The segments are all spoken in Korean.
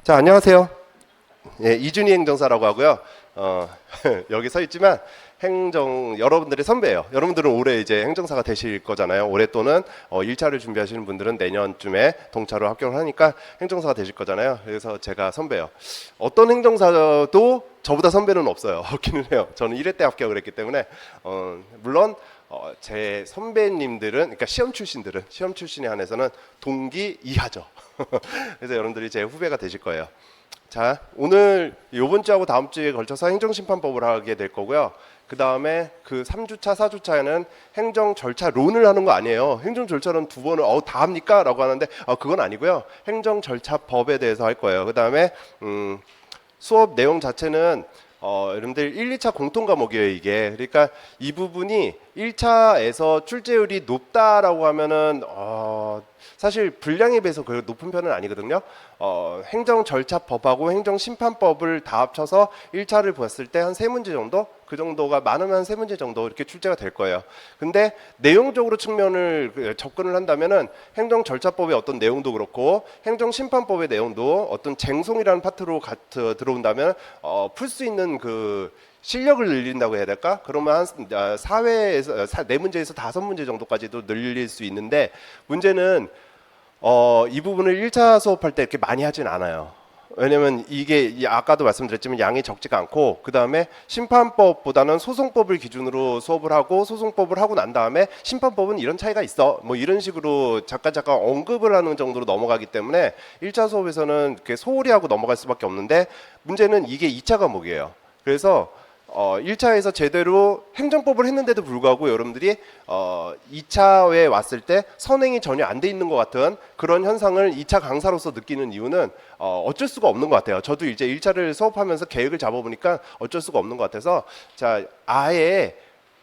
자, 안녕하세요. 예, 이준희 행정사라고 하고요. 여기 서 있지만 여러분들의 선배예요. 여러분들은 올해 이제 행정사가 되실 거잖아요. 올해 또는 1차를 준비하시는 분들은 내년쯤에 동차로 합격을 하니까 행정사가 되실 거잖아요. 그래서 제가 선배예요. 어떤 행정사도 저보다 선배는 없어요. 없기는 해요. 저는 1회 때 합격을 했기 때문에 물론 제 선배님들은, 그러니까 시험 출신에 한해서는 동기 이하죠. 그래서 여러분들이 제 후배가 되실 거예요. 자, 오늘 이번 주하고 다음 주에 걸쳐서 행정심판법을 하게 될 거고요. 그 다음에 그 3주차, 4주차에는 행정 절차론을 하는 거 아니에요. 행정 절차론 두 번을 다 합니까? 라고 하는데 그건 아니고요. 행정 절차법에 대해서 할 거예요. 그 다음에 수업 내용 자체는 여러분들 1, 2차 공통 과목이에요, 이게. 그러니까 이 부분이 1차에서 출제율이 높다라고 하면은 사실 분량에 비해서 그 높은 편은 아니거든요. 행정절차법하고 행정심판법을 다 합쳐서 1차를 봤을 때 한 3문제 정도? 그 정도가 많으면 한 3문제 정도 이렇게 출제가 될 거예요. 근데 내용적으로 측면을 접근을 한다면은 행정절차법의 어떤 내용도 그렇고 행정심판법의 내용도 어떤 쟁송이라는 파트로 들어온다면 풀 수 있는 그 실력을 늘린다고 해야 될까? 그러면 한 4회에서 4문제에서 5문제 정도까지도 늘릴 수 있는데, 문제는 이 부분을 1차 수업할 때 이렇게 많이 하진 않아요. 왜냐면 이게 아까도 말씀드렸지만 양이 적지가 않고, 그 다음에 심판법보다는 소송법을 기준으로 수업을 하고, 소송법을 하고 난 다음에 심판법은 이런 차이가 있어, 뭐 이런 식으로 잠깐 언급을 하는 정도로 넘어가기 때문에 1차 수업에서는 이렇게 소홀히 하고 넘어갈 수밖에 없는데, 문제는 이게 2차 과목이에요. 그래서 1차에서 제대로 행정법을 했는데도 불구하고 여러분들이 2차에 왔을 때 선행이 전혀 안 돼 있는 것 같은 그런 현상을 2차 강사로서 느끼는 이유는 어쩔 수가 없는 것 같아요. 저도 이제 1차를 수업하면서 계획을 잡아보니까 어쩔 수가 없는 것 같아서, 자, 아예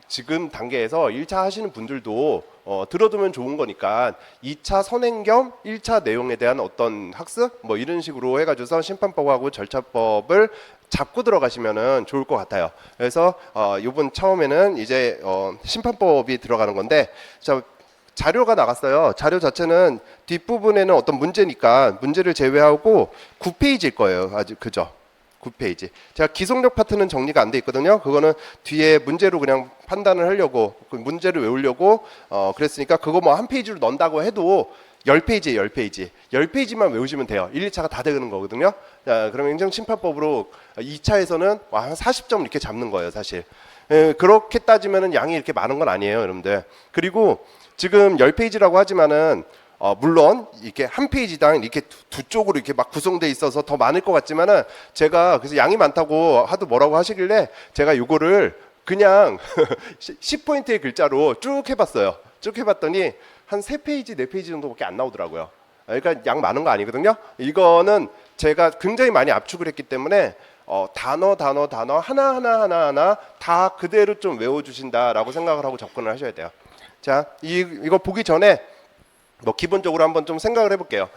지금 단계에서 1차 하시는 분들도 들어두면 좋은 거니까 2차 선행 겸 1차 내용에 대한 어떤 학습 뭐 이런 식으로 해가지고서 심판법하고 절차법을 잡고 들어가시면은 좋을 것 같아요. 그래서 이번 처음에는 이제 심판법이 들어가는 건데, 자, 자료가 나갔어요. 자료 자체는 뒷부분에는 어떤 문제니까 문제를 제외하고 9페이지일 거예요. 아주 그죠? 9페이지. 제가 기속력 파트는 정리가 안 돼 있거든요. 그거는 뒤에 문제로 그냥 판단을 하려고, 그 문제를 외우려고 그랬으니까 그거 뭐 한 페이지로 넣는다고 해도 10페이지에 10페이지. 10페이지만 외우시면 돼요. 1, 2차가 다 되는 거거든요. 자, 그럼 행정심판법으로 2차에서는 한 40점 이렇게 잡는 거예요, 사실. 그렇게 따지면은 양이 이렇게 많은 건 아니에요, 여러분들. 그리고 지금 10페이지라고 하지만은 물론 이렇게 한 페이지당 이렇게 두 쪽으로 이렇게 막 구성돼 있어서 더 많을 것 같지만은, 제가 그래서 양이 많다고 하도 뭐라고 하시길래 제가 요거를 그냥 10포인트의 글자로 쭉 해봤어요. 쭉 해봤더니 한 3페이지, 4페이지 정도밖에 안 나오더라고요. 그러니까 양 많은 거 아니거든요. 이거는 제가 굉장히 많이 압축을 했기 때문에 단어 하나 다 그대로 좀 외워주신다라고 생각을 하고 접근을 하셔야 돼요. 자, 이거 보기 전에 뭐 기본적으로 한번 좀 생각을 해볼게요.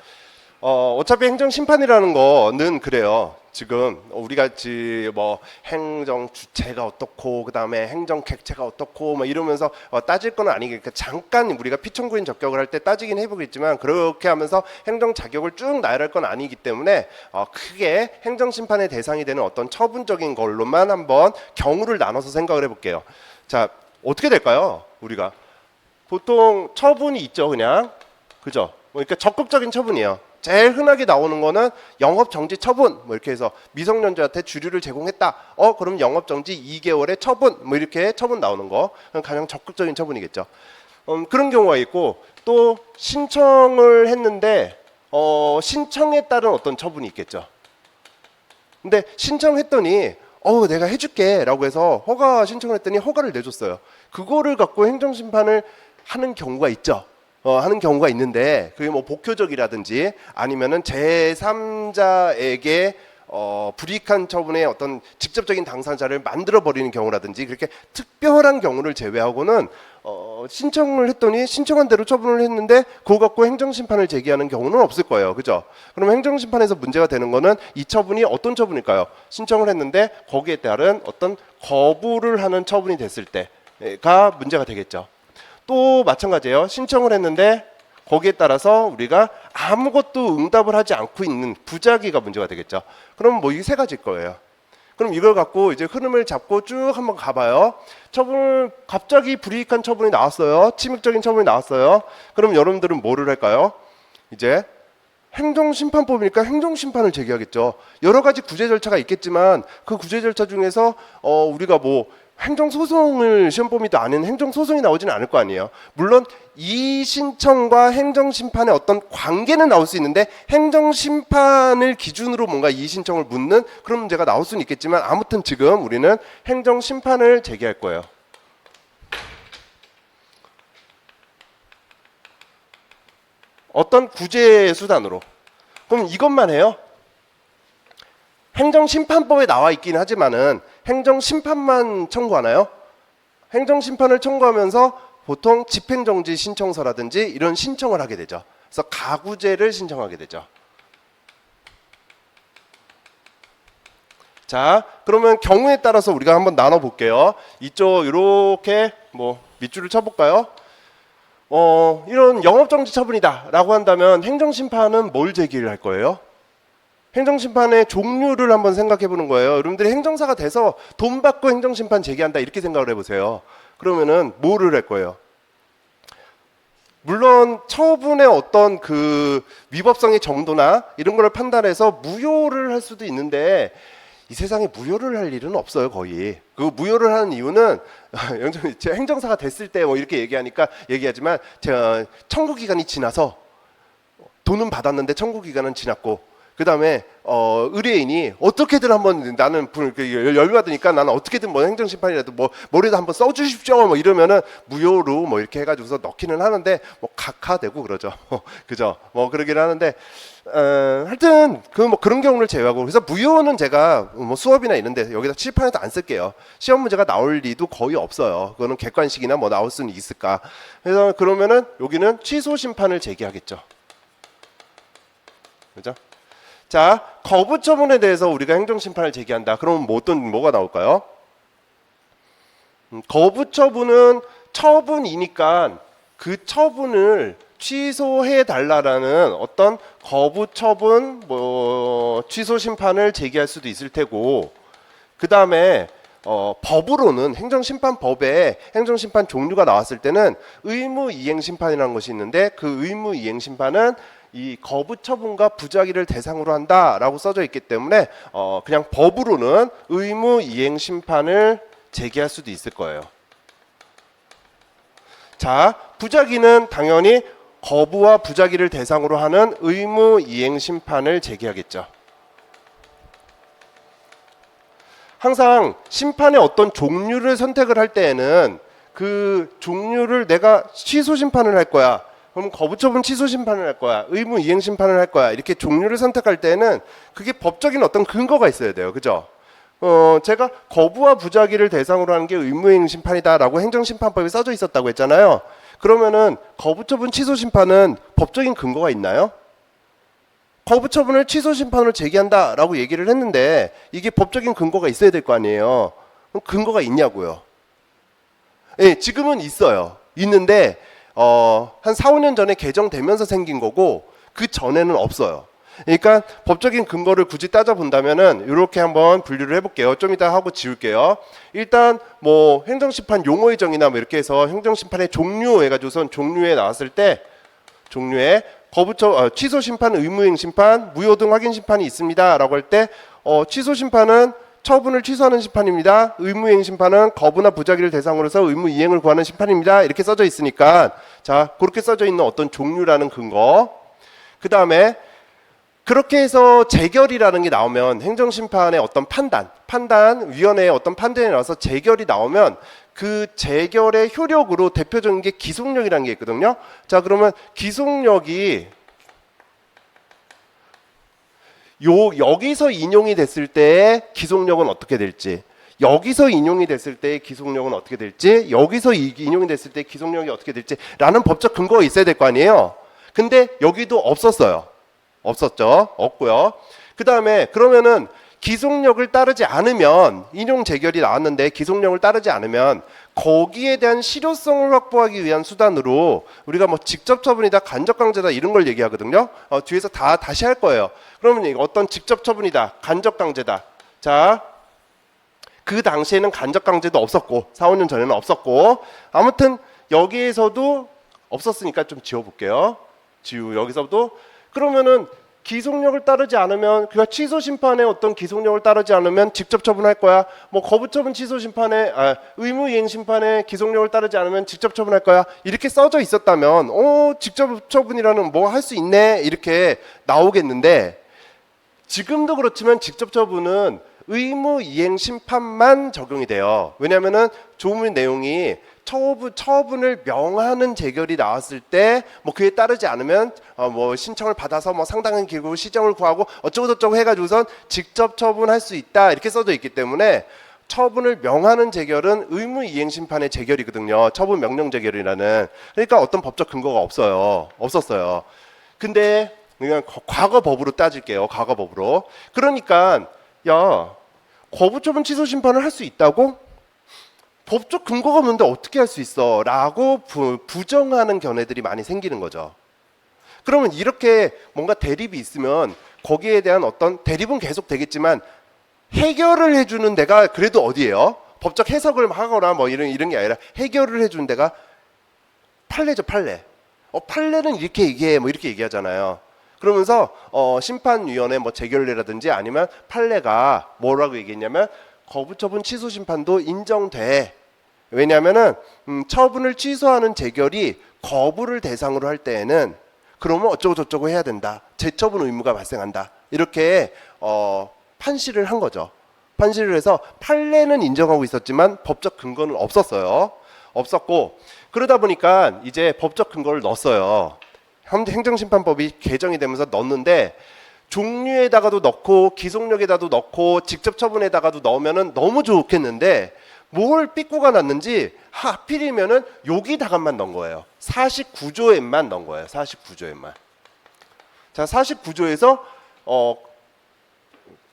어차피 행정심판이라는 거는 그래요. 지금 우리가 뭐 행정 주체가 어떻고, 그 다음에 행정 객체가 어떻고 뭐 이러면서 따질 건 아니니까 잠깐 우리가 피청구인 적격을 할 때 따지긴 해보겠지만, 그렇게 하면서 행정 자격을 쭉 나열할 건 아니기 때문에 크게 행정심판의 대상이 되는 어떤 처분적인 걸로만 한번 경우를 나눠서 생각을 해볼게요. 자, 어떻게 될까요? 우리가 보통 처분이 있죠, 그냥. 그죠? 그러니까 적극적인 처분이에요. 제일 흔하게 나오는 거는 영업정지 처분, 뭐 이렇게 해서 미성년자한테 주류를 제공했다. 그럼 영업정지 2개월의 처분, 뭐 이렇게 처분 나오는 거. 가장 적극적인 처분이겠죠. 그런 경우가 있고, 또 신청을 했는데 신청에 따른 어떤 처분이 있겠죠. 근데 신청했더니 내가 해줄게 라고 해서 신청을 했더니 허가를 내줬어요. 그거를 갖고 행정심판을 하는 경우가 있죠. 하는 경우가 있는데, 그게 뭐 복효적이라든지 아니면은 제3자에게 불이익한 처분의 어떤 직접적인 당사자를 만들어 버리는 경우라든지, 그렇게 특별한 경우를 제외하고는 신청을 했더니 신청한 대로 처분을 했는데 그거 갖고 행정심판을 제기하는 경우는 없을 거예요. 그죠? 그럼 행정심판에서 문제가 되는 거는 이 처분이 어떤 처분일까요? 신청을 했는데 거기에 따른 어떤 거부를 하는 처분이 됐을 때가 문제가 되겠죠. 또 마찬가지예요. 신청을 했는데 거기에 따라서 우리가 아무것도 응답을 하지 않고 있는 부작위가 문제가 되겠죠. 그럼 뭐 이 세 가지일 거예요. 그럼 이걸 갖고 이제 흐름을 잡고 쭉 한번 가봐요. 처분, 갑자기 불이익한 처분이 나왔어요. 침묵적인 처분이 나왔어요. 그럼 여러분들은 뭐를 할까요? 이제 행정심판법이니까 행정심판을 제기하겠죠. 여러 가지 구제 절차가 있겠지만 그 구제 절차 중에서 우리가 뭐 행정소송을 시험범위도 아닌 행정소송이 나오지는 않을 거 아니에요. 물론 이 신청과 행정심판의 어떤 관계는 나올 수 있는데 행정심판을 기준으로 뭔가 이 신청을 묻는 그런 문제가 나올 수는 있겠지만 아무튼 지금 우리는 행정심판을 제기할 거예요. 어떤 구제 수단으로. 그럼 이것만 해요? 행정심판법에 나와 있긴 하지만은 행정심판만 청구하나요? 행정심판을 청구하면서 보통 집행정지 신청서라든지 이런 신청을 하게 되죠. 그래서 가구제를 신청하게 되죠. 자, 그러면 경우에 따라서 우리가 한번 나눠 볼게요. 이쪽 이렇게 뭐 밑줄을 쳐볼까요? 이런 영업정지 처분이다 라고 한다면 행정심판은 뭘 제기를 할 거예요? 행정심판의 종류를 한번 생각해 보는 거예요. 여러분들이 행정사가 돼서 돈 받고 행정심판 제기한다 이렇게 생각을 해보세요. 그러면은 뭐를 할 거예요? 물론 처분의 어떤 그 위법성의 정도나 이런 걸 판단해서 무효를 할 수도 있는데 이 세상에 무효를 할 일은 없어요. 거의. 그 무효를 하는 이유는 제가 행정사가 됐을 때 뭐 이렇게 얘기하지만 제가 청구 기간이 지나서 돈은 받았는데 청구 기간은 지났고 그 다음에 의뢰인이 어떻게든 한번 나는 열받으니까 나는 어떻게든 뭐 행정심판이라도 뭐라도 한번 써주십시오 뭐 이러면은 무효로 뭐 이렇게 해가지고서 넣기는 하는데 뭐 각하되고 그러죠. 그죠? 뭐 그러긴 하는데 하여튼 그 뭐 그런 경우를 제외하고 그래서 무효는 제가 뭐 수업이나 이런데 여기다 칠판에도 안 쓸게요. 시험 문제가 나올 리도 거의 없어요. 그거는 객관식이나 뭐 나올 수는 있을까. 그래서 그러면은 여기는 취소 심판을 제기하겠죠. 그죠? 자, 거부 처분에 대해서 우리가 행정심판을 제기한다. 그러면 뭐가 나올까요? 거부 처분은 처분이니까 그 처분을 취소해 달라라는 어떤 거부 처분, 취소 심판을 제기할 수도 있을 테고, 그 다음에 법으로는 행정심판법에 행정심판 종류가 나왔을 때는 의무이행심판이라는 것이 있는데 그 의무이행심판은 이 거부 처분과 부작위를 대상으로 한다라고 써져 있기 때문에 그냥 법으로는 의무 이행 심판을 제기할 수도 있을 거예요. 자, 부작위는 당연히 거부와 부작위를 대상으로 하는 의무 이행 심판을 제기하겠죠. 항상 심판의 어떤 종류를 선택을 할 때에는 그 종류를 내가 취소 심판을 할 거야. 그럼 거부처분 취소 심판을 할 거야. 의무 이행 심판을 할 거야. 이렇게 종류를 선택할 때는 그게 법적인 어떤 근거가 있어야 돼요. 그죠? 제가 거부와 부작위를 대상으로 하는 게 의무이행 심판이다라고 행정심판법에 써져 있었다고 했잖아요. 그러면은 거부처분 취소 심판은 법적인 근거가 있나요? 거부처분을 취소 심판으로 제기한다라고 얘기를 했는데 이게 법적인 근거가 있어야 될 거 아니에요. 그럼 근거가 있냐고요? 예, 지금은 있어요. 있는데 한 4, 5년 전에 개정되면서 생긴 거고 그 전에는 없어요. 그러니까 법적인 근거를 굳이 따져본다면은 이렇게 한번 분류를 해볼게요. 좀 이따 하고 지울게요. 일단 뭐 행정심판 용어의 정의나 뭐 이렇게 해서 행정심판의 종류 해가지고선 종류에 나왔을 때 종류에 취소 심판, 의무이행 심판, 무효 등 확인 심판이 있습니다라고 할 때 취소 심판은 처분을 취소하는 심판입니다. 의무이행 심판은 거부나 부작위를 대상으로 해서 의무 이행을 구하는 심판입니다. 이렇게 써져 있으니까 자, 그렇게 써져 있는 어떤 종류라는 근거. 그 다음에 그렇게 해서 재결이라는 게 나오면 행정심판의 어떤 판단위원회의 어떤 판단이 나와서 재결이 나오면 그 재결의 효력으로 대표적인 게 기속력이라는 게 있거든요. 자, 그러면 기속력이 여기서 인용이 됐을 때 기속력은 어떻게 될지, 여기서 인용이 됐을 때 기속력은 어떻게 될지, 여기서 인용이 됐을 때 기속력이 어떻게 될지 라는 법적 근거가 있어야 될 거 아니에요. 근데 여기도 없었어요. 없었죠. 없고요. 그 다음에 그러면은 기속력을 따르지 않으면 인용 재결이 나왔는데 기속력을 따르지 않으면 거기에 대한 실효성을 확보하기 위한 수단으로 우리가 뭐 직접 처분이다, 간접 강제다 이런 걸 얘기하거든요. 뒤에서 다시 할 거예요. 그러면 어떤 직접 처분이다, 간접 강제다. 자, 그 당시에는 간접 강제도 없었고 4, 5년 전에는 없었고 아무튼 여기에서도 없었으니까 좀 지워볼게요. 여기서도 그러면은 기속력을 따르지 않으면 그러니까 취소 심판에 어떤 기속력을 따르지 않으면 직접 처분할 거야. 뭐 거부 처분 취소 심판에 의무 이행 심판에 기속력을 따르지 않으면 직접 처분할 거야. 이렇게 써져 있었다면 직접 처분이라는 뭐 할 수 있네 이렇게 나오겠는데 지금도 그렇지만 직접 처분은 의무 이행 심판만 적용이 돼요. 왜냐하면은 조문 내용이 처분을 명하는 재결이 나왔을 때 뭐 그에 따르지 않으면 뭐 신청을 받아서 뭐 상당한 기구 시정을 구하고 어쩌고 저쩌고 해가지고선 직접 처분할 수 있다 이렇게 써져 있기 때문에 처분을 명하는 재결은 의무 이행 심판의 재결이거든요. 처분 명령 재결이라는. 그러니까 어떤 법적 근거가 없었어요. 근데 그냥 과거 법으로 따질게요. 과거 법으로. 그러니까 야 거부 처분 취소 심판을 할 수 있다고? 법적 근거가 없는데 어떻게 할 수 있어? 라고 부정하는 견해들이 많이 생기는 거죠. 그러면 이렇게 뭔가 대립이 있으면 거기에 대한 어떤 대립은 계속 되겠지만 해결을 해주는 데가 그래도 어디예요? 법적 해석을 하거나 뭐 이런 게 아니라 해결을 해주는 데가 판례죠, 판례. 판례는 이렇게 얘기해, 뭐 이렇게 얘기하잖아요. 그러면서 심판위원회 뭐 재결례라든지 아니면 판례가 뭐라고 얘기했냐면 거부처분 취소 심판도 인정돼. 왜냐하면은 처분을 취소하는 재결이 거부를 대상으로 할 때에는 그러면 어쩌고 저쩌고 해야 된다. 재처분 의무가 발생한다. 이렇게 판시를 한 거죠. 판시를 해서 판례는 인정하고 있었지만 법적 근거는 없었고 그러다 보니까 이제 법적 근거를 넣었어요. 행정심판법이 개정이 되면서 넣었는데 종류에다가도 넣고 기속력에다도 넣고 직접 처분에다가도 넣으면은 너무 좋겠는데 뭘 삐꾸가 났는지 하필이면은 여기다가만 넣은 거예요. 49조에만 넣은 거예요. 49조에만. 자, 49조에서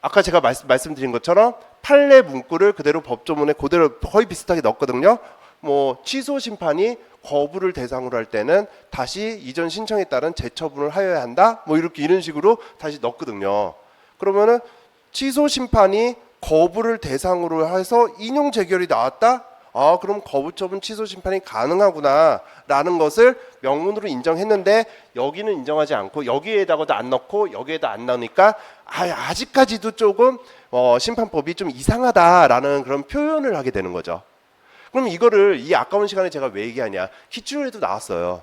아까 제가 말씀드린 것처럼 판례 문구를 그대로 법조문에 그대로 거의 비슷하게 넣었거든요. 뭐 취소 심판이 거부를 대상으로 할 때는 다시 이전 신청에 따른 재처분을 하여야 한다. 뭐 이런 식으로 다시 넣었거든요. 그러면은 취소 심판이 거부를 대상으로 해서 인용 재결이 나왔다. 그럼 거부처분 취소 심판이 가능하구나라는 것을 명문으로 인정했는데 여기는 인정하지 않고 여기에다가도 안 넣고 여기에다 안 넣으니까 아직까지도 조금 심판법이 좀 이상하다라는 그런 표현을 하게 되는 거죠. 그럼 이거를 이 아까운 시간에 제가 왜 얘기하냐? 기출에도 나왔어요.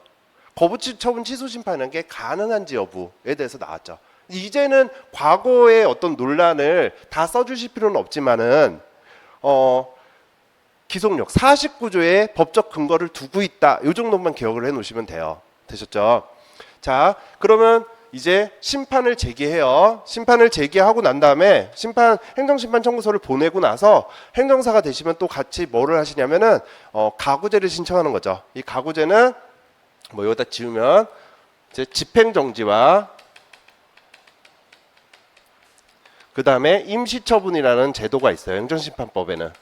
거부처분 취소 심판이라는 게 가능한지 여부에 대해서 나왔죠. 이제는 과거의 어떤 논란을 다 써주실 필요는 없지만은 기속력 49조에 법적 근거를 두고 있다. 이 정도만 기억을 해놓으시면 돼요. 되셨죠? 자, 그러면 이제 심판을 제기해요. 심판을 제기하고 난 다음에 행정심판 청구서를 보내고 나서 행정사가 되시면 또 같이 뭐를 하시냐면은 가구제를 신청하는 거죠. 이 가구제는 뭐 여기다 지우면 이제 집행정지와 그 다음에 임시처분이라는 제도가 있어요. 행정심판법에는.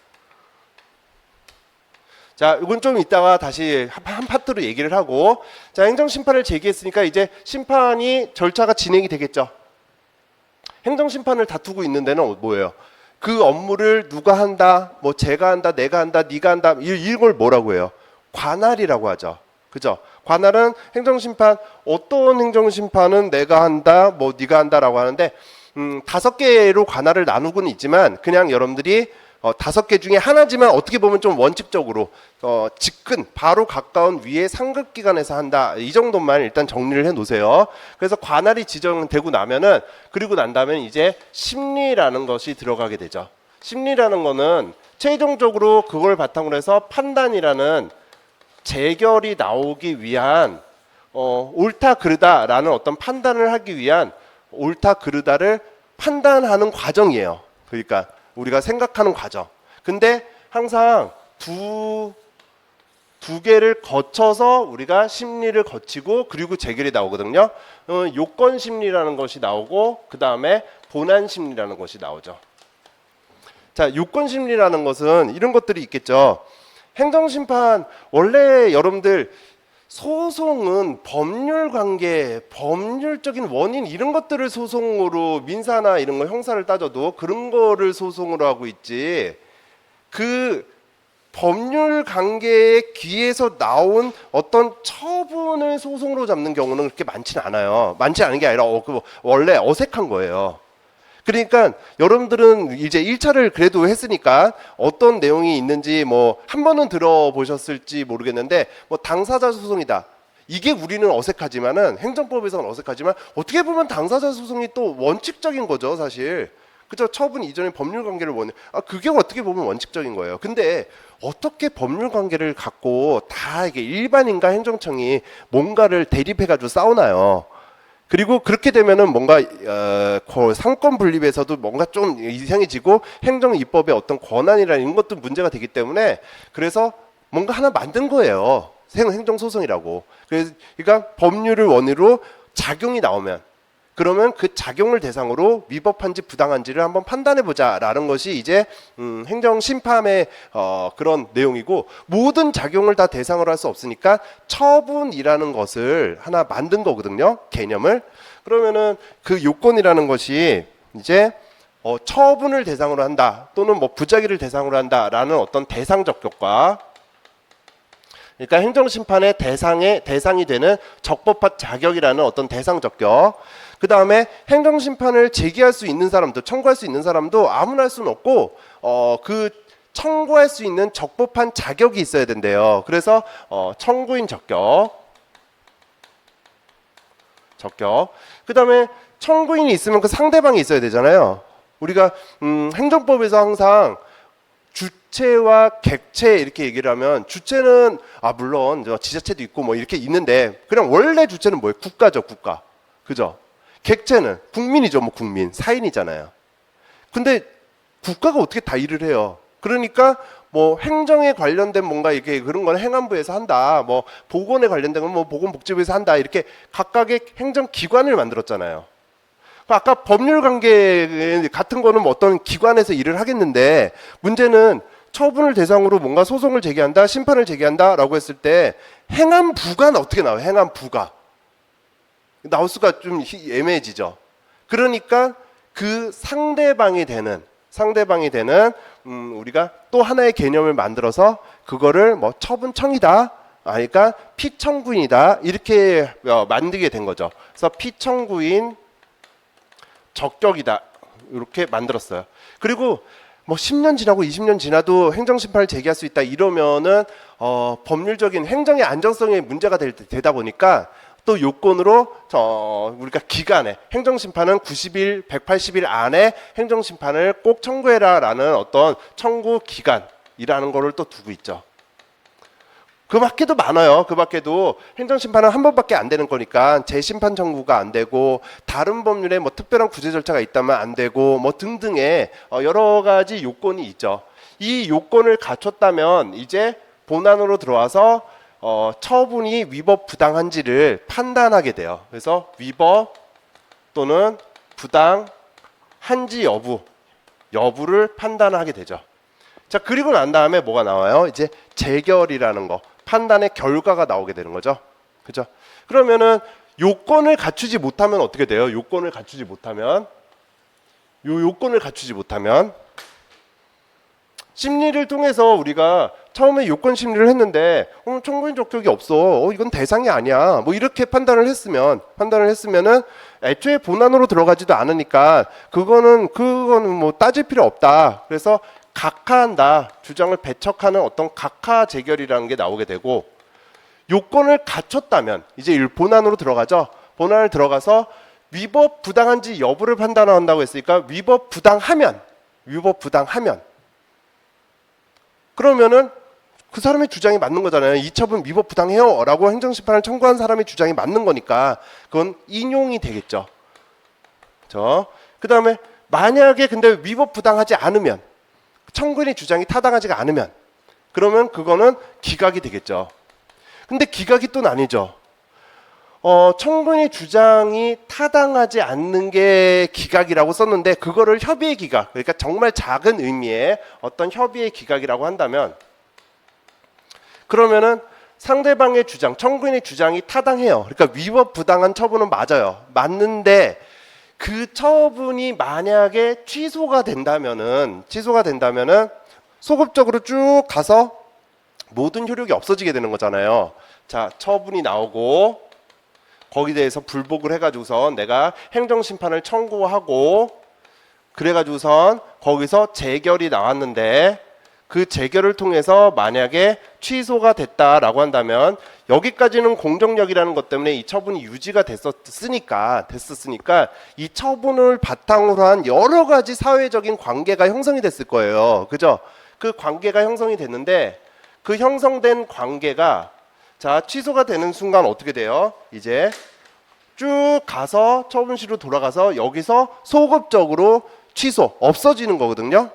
자, 이건 좀 이따가 다시 한 파트로 얘기를 하고, 자, 행정심판을 제기했으니까 이제 심판이 절차가 진행이 되겠죠. 행정심판을 다투고 있는 데는 뭐예요? 그 업무를 누가 한다, 뭐 제가 한다, 내가 한다, 네가 한다, 이걸 뭐라고 해요? 관할이라고 하죠. 그죠? 관할은 행정심판, 어떤 행정심판은 내가 한다, 뭐 네가 한다라고 하는데 5개로 관할을 나누고는 있지만 그냥 여러분들이 5개 중에 하나지만 어떻게 보면 좀 원칙적으로 직근 바로 가까운 위에 상급 기관에서 한다 이 정도만 일단 정리를 해 놓으세요. 그래서 관할이 지정되고 나면은 그리고 난 다음에 이제 심리라는 것이 들어가게 되죠. 심리라는 거는 최종적으로 그걸 바탕으로 해서 판단이라는 재결이 나오기 위한 옳다 그르다라는 어떤 판단을 하기 위한 옳다 그르다를 판단하는 과정이에요. 그러니까 우리가 생각하는 과정. 근데 항상 두 개를 거쳐서 우리가 심리를 거치고 그리고 재결이 나오거든요. 요건 심리라는 것이 나오고 그 다음에 본안 심리라는 것이 나오죠. 자, 요건심리라는 것은 이런 것들이 있겠죠. 행정심판 원래 여러분들 소송은 법률 관계, 법률적인 원인 이런 것들을 소송으로 민사나 이런 거 형사를 따져도 그런 거를 소송으로 하고 있지. 그 법률 관계에 기에서 나온 어떤 처분을 소송으로 잡는 경우는 그렇게 많지는 않아요. 많지 않은 게 아니라 원래 어색한 거예요. 그러니까 여러분들은 이제 1차를 그래도 했으니까 어떤 내용이 있는지 뭐 한 번은 들어보셨을지 모르겠는데 뭐 당사자 소송이다. 이게 우리는 어색하지만은 행정법에서는 어색하지만 어떻게 보면 당사자 소송이 또 원칙적인 거죠, 사실. 그죠? 처분 이전에 법률 관계를 그게 어떻게 보면 원칙적인 거예요. 근데 어떻게 법률 관계를 갖고 다 이게 일반인과 행정청이 뭔가를 대립해가지고 싸우나요? 그리고 그렇게 되면은 뭔가 상권 분립에서도 뭔가 좀 이상해지고 행정 입법의 어떤 권한이라는 것도 문제가 되기 때문에 그래서 뭔가 하나 만든 거예요. 행정 소송이라고. 그러니까 법률을 원으로 작용이 나오면 그러면 그 작용을 대상으로 위법한지 부당한지를 한번 판단해 보자라는 것이 이제 행정 심판의 그런 내용이고 모든 작용을 다 대상으로 할 수 없으니까 처분이라는 것을 하나 만든 거거든요. 개념을. 그러면은 그 요건이라는 것이 이제 처분을 대상으로 한다 또는 뭐 부작위를 대상으로 한다라는 어떤 대상적 효과. 그러니까 행정심판의 대상이 되는 적법한 자격이라는 어떤 대상적 격. 그 다음에 행정심판을 제기할 수 있는 사람도 청구할 수 있는 사람도 아무나 할 수는 없고 그 청구할 수 있는 적법한 자격이 있어야 된대요. 그래서 청구인 적격. 그 다음에 청구인이 있으면 그 상대방이 있어야 되잖아요. 우리가 행정법에서 항상 주체와 객체 이렇게 얘기를 하면 주체는 물론 지자체도 있고 뭐 이렇게 있는데 그냥 원래 주체는 뭐예요? 국가죠, 국가. 그죠? 객체는 국민이죠, 뭐 국민, 사인이잖아요. 근데 국가가 어떻게 다 일을 해요? 그러니까 뭐 행정에 관련된 뭔가 이렇게 그런 건 행안부에서 한다. 뭐 보건에 관련된 건 뭐 보건복지부에서 한다. 이렇게 각각의 행정기관을 만들었잖아요. 아까 법률 관계 같은 거는 뭐 어떤 기관에서 일을 하겠는데 문제는 처분을 대상으로 뭔가 소송을 제기한다, 심판을 제기한다라고 했을 때 행안부가 어떻게 나와요? 행안부가 나올 수가 좀 애매해지죠. 그러니까 그 상대방이 되는 우리가 또 하나의 개념을 만들어서 그거를 뭐 처분청이다. 그러니까 피청구인이다. 이렇게 만들게 된 거죠. 그래서 피청구인 적격이다. 이렇게 만들었어요. 그리고 뭐 10년 지나고 20년 지나도 행정심판을 제기할 수 있다 이러면은 법률적인 행정의 안정성에 문제가 되다 보니까 또 요건으로 우리가 기간에 행정심판은 90일, 180일 안에 행정심판을 꼭 청구해라라는 어떤 청구 기간이라는 거를 또 두고 있죠. 그 밖에도 많아요. 그 밖에도 행정심판은 한 번밖에 안 되는 거니까 재심판 청구가 안 되고 다른 법률에 뭐 특별한 구제 절차가 있다면 안 되고 뭐 등등의 여러 가지 요건이 있죠. 이 요건을 갖췄다면 이제 본안으로 들어와서 처분이 위법 부당한지를 판단하게 돼요. 그래서 위법 또는 부당한지 여부를 판단하게 되죠. 자, 그리고 난 다음에 뭐가 나와요? 이제 재결이라는 거, 판단의 결과가 나오게 되는 거죠. 그죠? 그러면은 요건을 갖추지 못하면 어떻게 돼요? 요건을 갖추지 못하면 심리를 통해서 우리가 처음에 요건 심리를 했는데 청구인 적격이 없어. 이건 대상이 아니야. 뭐 이렇게 판단을 했으면은 애초에 본안으로 들어가지도 않으니까 그거는 뭐 따질 필요 없다. 그래서 각하한다. 주장을 배척하는 어떤 각하 재결이라는 게 나오게 되고 요건을 갖췄다면 이제 본안으로 들어가죠. 본안을 들어가서 위법 부당한지 여부를 판단한다고 했으니까 위법 부당하면 그러면은 그 사람의 주장이 맞는 거잖아요. 이 처분 위법 부당해요 라고 행정심판을 청구한 사람의 주장이 맞는 거니까 그건 인용이 되겠죠. 그 다음에 만약에 근데 위법 부당하지 않으면 청구인의 주장이 타당하지가 않으면 그러면 그거는 기각이 되겠죠. 근데 기각이 또 아니죠. 청구인의 주장이 타당하지 않는 게 기각이라고 썼는데 그거를 협의의 기각, 그러니까 정말 작은 의미의 어떤 협의의 기각이라고 한다면 그러면은 상대방의 주장, 청구인의 주장이 타당해요. 그러니까 위법 부당한 처분은 맞아요. 맞는데 그 처분이 만약에 취소가 된다면은 소급적으로 쭉 가서 모든 효력이 없어지게 되는 거잖아요. 자, 처분이 나오고 거기에 대해서 불복을 해가지고선 내가 행정심판을 청구하고 그래가지고선 거기서 재결이 나왔는데 그 재결을 통해서 만약에 취소가 됐다라고 한다면 여기까지는 공정력이라는 것 때문에 이 처분이 유지가 됐었으니까 이 처분을 바탕으로 한 여러 가지 사회적인 관계가 형성이 됐을 거예요. 그죠? 그 관계가 형성이 됐는데 그 형성된 관계가 자 취소가 되는 순간 어떻게 돼요? 이제 쭉 가서 처분실로 돌아가서 여기서 소급적으로 취소 없어지는 거거든요.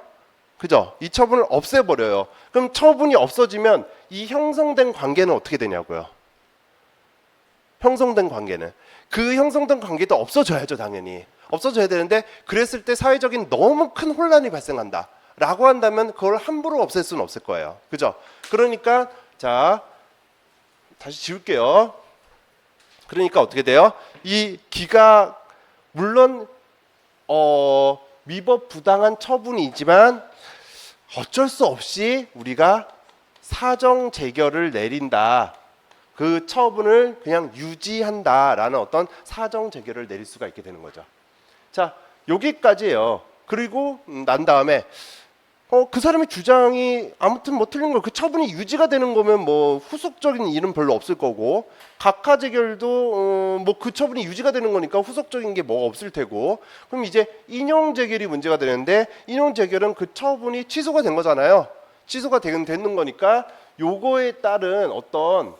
그죠? 이 처분을 없애버려요. 그럼 처분이 없어지면 이 형성된 관계는 어떻게 되냐고요? 형성된 관계는 그 형성된 관계도 없어져야죠. 당연히 없어져야 되는데 그랬을 때 사회적인 너무 큰 혼란이 발생한다 라고 한다면 그걸 함부로 없앨 수는 없을 거예요. 그죠? 그러니까 자 다시 지울게요. 그러니까 어떻게 돼요? 이 기각 물론 위법 부당한 처분이지만 어쩔 수 없이 우리가 사정 재결을 내린다. 그 처분을 그냥 유지한다라는 어떤 사정 재결을 내릴 수가 있게 되는 거죠. 자, 여기까지예요. 그리고 난 다음에 그 사람의 주장이 아무튼 뭐 틀린 거 그 처분이 유지가 되는 거면 뭐 후속적인 일은 별로 없을 거고 각하 재결도 뭐 그 처분이 유지가 되는 거니까 후속적인 게 뭐 없을 테고 그럼 이제 인용 재결이 문제가 되는데 인용 재결은 그 처분이 취소가 된 거잖아요. 취소가 되는 거니까 요거에 따른 어떤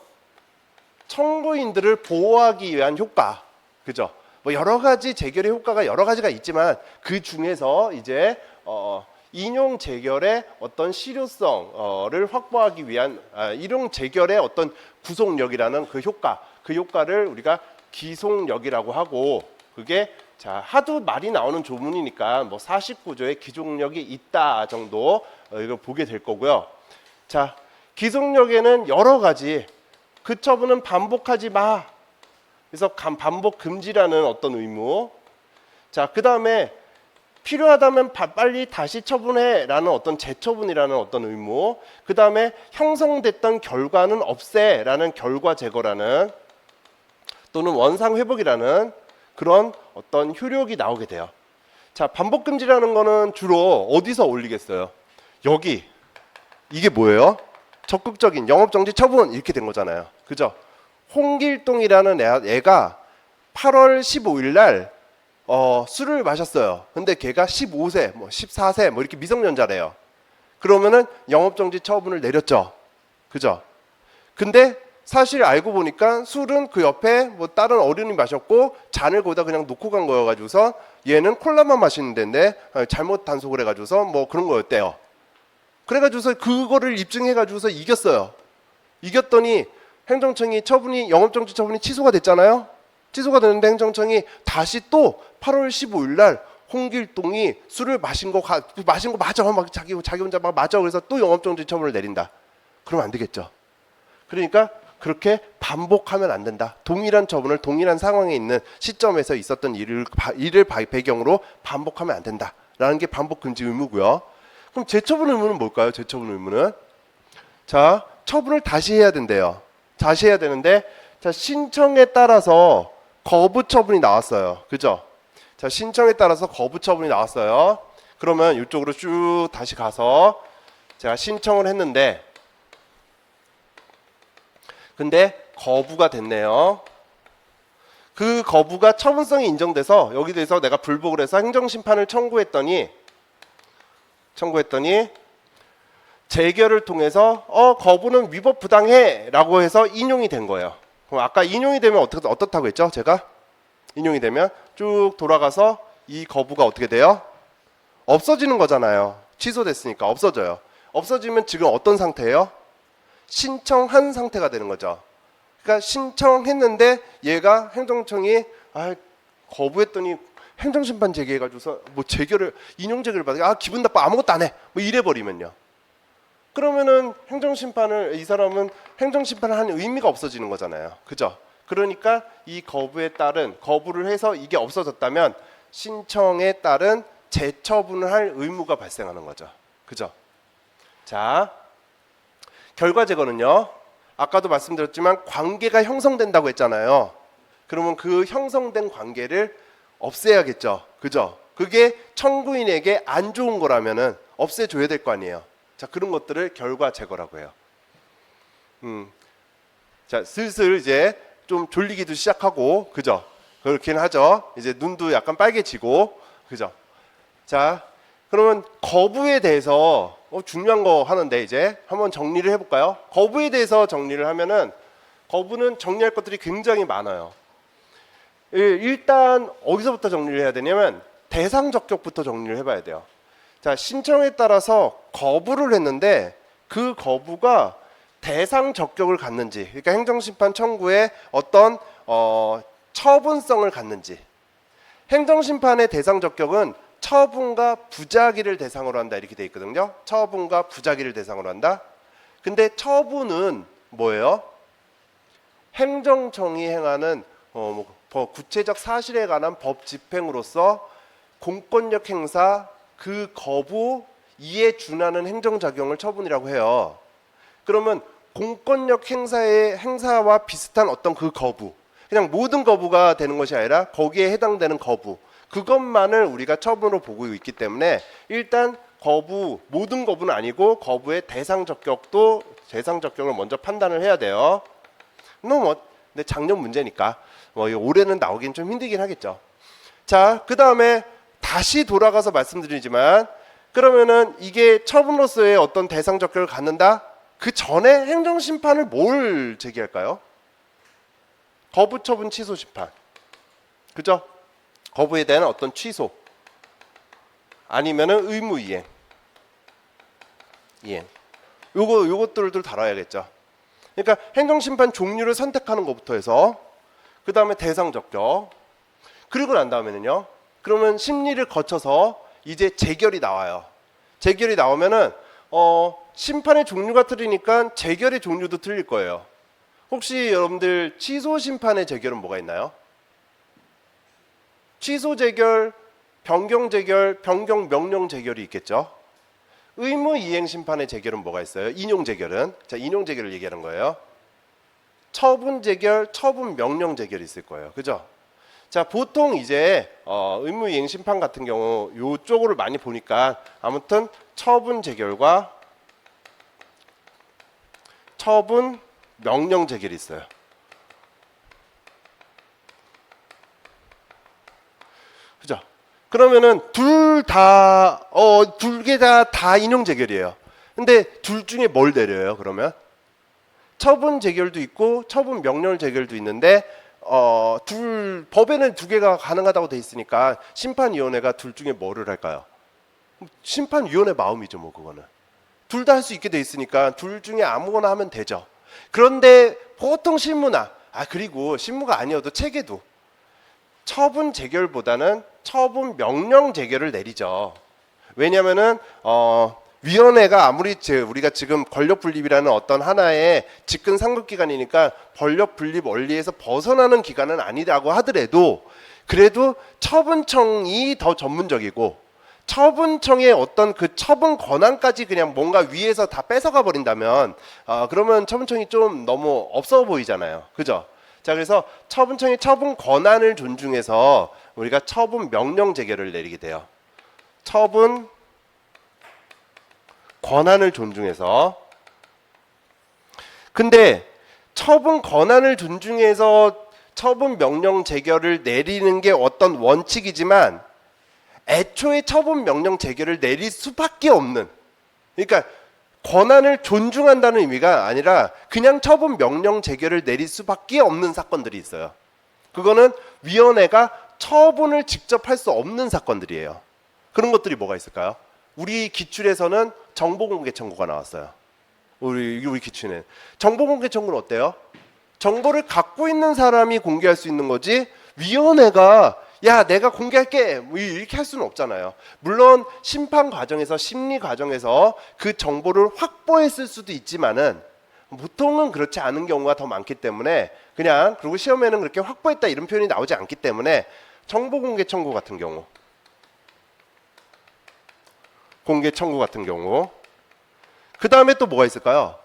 청구인들을 보호하기 위한 효과, 그죠? 뭐 여러 가지 재결의 효과가 여러 가지가 있지만 그 중에서 이제 인용 재결의 어떤 실효성을 확보하기 위한 인용 재결의 어떤 구속력이라는 그 효과를 우리가 기속력이라고 하고 그게 자 하도 말이 나오는 조문이니까 뭐 49조에 기속력이 있다 정도 이걸 보게 될 거고요. 자 기속력에는 여러 가지 그 처분은 반복하지 마. 그래서 반복 금지라는 어떤 의무. 자 그다음에 필요하다면 빨리 다시 처분해라는 어떤 재처분이라는 어떤 의무. 그 다음에 형성됐던 결과는 없애라는 결과 제거라는 또는 원상 회복이라는 그런 어떤 효력이 나오게 돼요. 자 반복 금지라는 거는 주로 어디서 올리겠어요? 여기 이게 뭐예요? 적극적인 영업정지 처분 이렇게 된 거잖아요. 그죠? 홍길동이라는 애가 8월 15일 날 술을 마셨어요. 근데 걔가 15세, 뭐 14세 뭐 이렇게 미성년자래요. 그러면은 영업정지 처분을 내렸죠. 그죠? 근데 사실 알고 보니까 술은 그 옆에 뭐 다른 어른이 마셨고 잔을 거기다 그냥 놓고 간 거여가지고서 얘는 콜라만 마시는 데인데 잘못 단속을 해가지고서 뭐 그런 거였대요. 그래가지고서 그거를 입증해가지고서 이겼어요. 이겼더니 행정청이 영업정지 처분이 취소가 됐잖아요. 취소가 되는데 행정청이 다시 또 8월 15일 날 홍길동이 술을 마신 거 맞아 막 자기 혼자 막 맞아 그래서 또 영업정지 처분을 내린다. 그러면 안 되겠죠. 그러니까 그렇게 반복하면 안 된다. 동일한 처분을 동일한 상황에 있는 시점에서 있었던 일을 배경으로 반복하면 안 된다라는 게 반복 금지 의무고요. 그럼 재처분 의무는 뭘까요? 재처분 의무는 자 처분을 다시 해야 된대요. 다시 해야 되는데 자 신청에 따라서 거부 처분이 나왔어요. 그죠? 자 신청에 따라서 거부 처분이 나왔어요. 그러면 이쪽으로 쭉 다시 가서 제가 신청을 했는데 근데 거부가 됐네요. 그 거부가 처분성이 인정돼서 여기 대해서 내가 불복을 해서 행정심판을 청구했더니 재결을 통해서 거부는 위법 부당해 라고 해서 인용이 된 거예요. 그럼 아까 인용이 되면 어떻다고 했죠? 제가 인용이 되면 쭉 돌아가서 이 거부가 어떻게 돼요? 없어지는 거잖아요. 취소됐으니까 없어져요. 없어지면 지금 어떤 상태예요? 신청한 상태가 되는 거죠. 그러니까 신청했는데 얘가 행정청이 거부했더니 행정심판 제기해가지고서 뭐 재결을 인용 재결을 받아 기분 나빠 아무것도 안 해 뭐 이래버리면요. 그러면은 행정심판을 이 사람은 행정심판을 하는 의미가 없어지는 거잖아요. 그죠? 그러니까 이 거부에 따른 거부를 해서 이게 없어졌다면 신청에 따른 재처분을 할 의무가 발생하는 거죠. 그죠? 자, 결과 제거는요. 아까도 말씀드렸지만 관계가 형성된다고 했잖아요. 그러면 그 형성된 관계를 없애야겠죠. 그죠? 그게 청구인에게 안 좋은 거라면은 없애줘야 될 거 아니에요. 자, 그런 것들을 결과 제거라고 해요. 자, 슬슬 이제 좀 졸리기도 시작하고, 그죠? 그렇긴 하죠. 이제 눈도 약간 빨개지고, 그죠? 자, 그러면 거부에 대해서 중요한 거 하는데 이제 한번 정리를 해볼까요? 거부에 대해서 정리를 하면은 거부는 정리할 것들이 굉장히 많아요. 일단 어디서부터 정리를 해야 되냐면 대상 적격부터 정리를 해봐야 돼요. 자, 신청에 따라서 거부를 했는데 그 거부가 대상 적격을 갖는지, 그러니까 행정심판 청구에 어떤 처분성을 갖는지. 행정심판의 대상 적격은 처분과 부작위를 대상으로 한다 이렇게 돼 있거든요. 처분과 부작위를 대상으로 한다. 근데 처분은 뭐예요? 행정청이 행하는 구체적 사실에 관한 법 집행으로서 공권력 행사 그 거부 이에 준하는 행정작용을 처분이라고 해요. 그러면 공권력 행사와 비슷한 어떤 그 거부, 그냥 모든 거부가 되는 것이 아니라 거기에 해당되는 거부, 그것만을 우리가 처분으로 보고 있기 때문에 일단 거부, 모든 거부는 아니고 거부의 대상 적격을 먼저 판단을 해야 돼요. 근데 작년 문제니까 올해는 나오긴 좀 힘들긴 하겠죠. 자, 그 다음에 다시 돌아가서 말씀드리지만 그러면은 이게 처분으로서의 어떤 대상 적격을 갖는다? 그 전에 행정심판을 뭘 제기할까요? 거부, 처분, 취소, 심판. 그죠? 거부에 대한 어떤 취소 아니면은 의무 이행. 요것들을 다뤄야겠죠. 그러니까 행정심판 종류를 선택하는 것부터 해서 그 다음에 대상 적격, 그리고 난 다음에는요. 그러면 심리를 거쳐서 이제 재결이 나와요. 재결이 나오면은 심판의 종류가 틀리니까 재결의 종류도 틀릴 거예요. 혹시 여러분들 취소 심판의 재결은 뭐가 있나요? 취소 재결, 변경 재결, 변경 명령 재결이 있겠죠. 의무 이행 심판의 재결은 뭐가 있어요? 인용 재결은 자, 인용 재결을 얘기하는 거예요. 처분 재결, 처분 명령 재결이 있을 거예요. 그죠? 자, 보통 이제 의무 이행 심판 같은 경우 요쪽으로 많이 보니까 아무튼 처분 재결과 처분 명령 재결이 있어요. 그죠? 그러면은 둘 개 다 인용 재결이에요. 근데 둘 중에 뭘 내려요? 그러면 처분 재결도 있고 처분 명령 재결도 있는데 법에는 두 개가 가능하다고 돼 있으니까 심판위원회가 둘 중에 뭐를 할까요? 심판위원회 마음이죠, 뭐 그거는. 둘 다 할 수 있게 돼 있으니까 둘 중에 아무거나 하면 되죠. 그런데 보통 실무나 그리고 실무가 아니어도 체계도 처분 재결보다는 처분 명령 재결을 내리죠. 왜냐면은 위원회가 아무리 우리가 지금 권력 분립이라는 어떤 하나의 직근 상급 기관이니까 권력 분립 원리에서 벗어나는 기관은 아니라고 하더라도 그래도 처분청이 더 전문적이고 처분청의 어떤 그 처분 권한까지 그냥 뭔가 위에서 다 뺏어가 버린다면 그러면 처분청이 좀 너무 없어 보이잖아요. 그죠? 자, 그래서 처분청의 처분 권한을 존중해서 우리가 처분 명령 재결을 내리게 돼요. 처분 권한을 존중해서. 근데 처분 권한을 존중해서 처분 명령 재결을 내리는 게 어떤 원칙이지만 애초에 처분 명령 재결을 내릴 수밖에 없는, 그러니까 권한을 존중한다는 의미가 아니라 그냥 처분 명령 재결을 내릴 수밖에 없는 사건들이 있어요. 그거는 위원회가 처분을 직접 할 수 없는 사건들이에요. 그런 것들이 뭐가 있을까요? 우리 기출에서는 정보공개 청구가 나왔어요. 우리 기출은 정보공개 청구는 어때요? 정보를 갖고 있는 사람이 공개할 수 있는 거지 위원회가 야 내가 공개할게 뭐 이렇게 할 수는 없잖아요. 물론 심판 과정에서 심리 과정에서 그 정보를 확보했을 수도 있지만은 보통은 그렇지 않은 경우가 더 많기 때문에 그냥 그리고 시험에는 그렇게 확보했다 이런 표현이 나오지 않기 때문에 정보 공개 청구 같은 경우 그 다음에 또 뭐가 있을까요?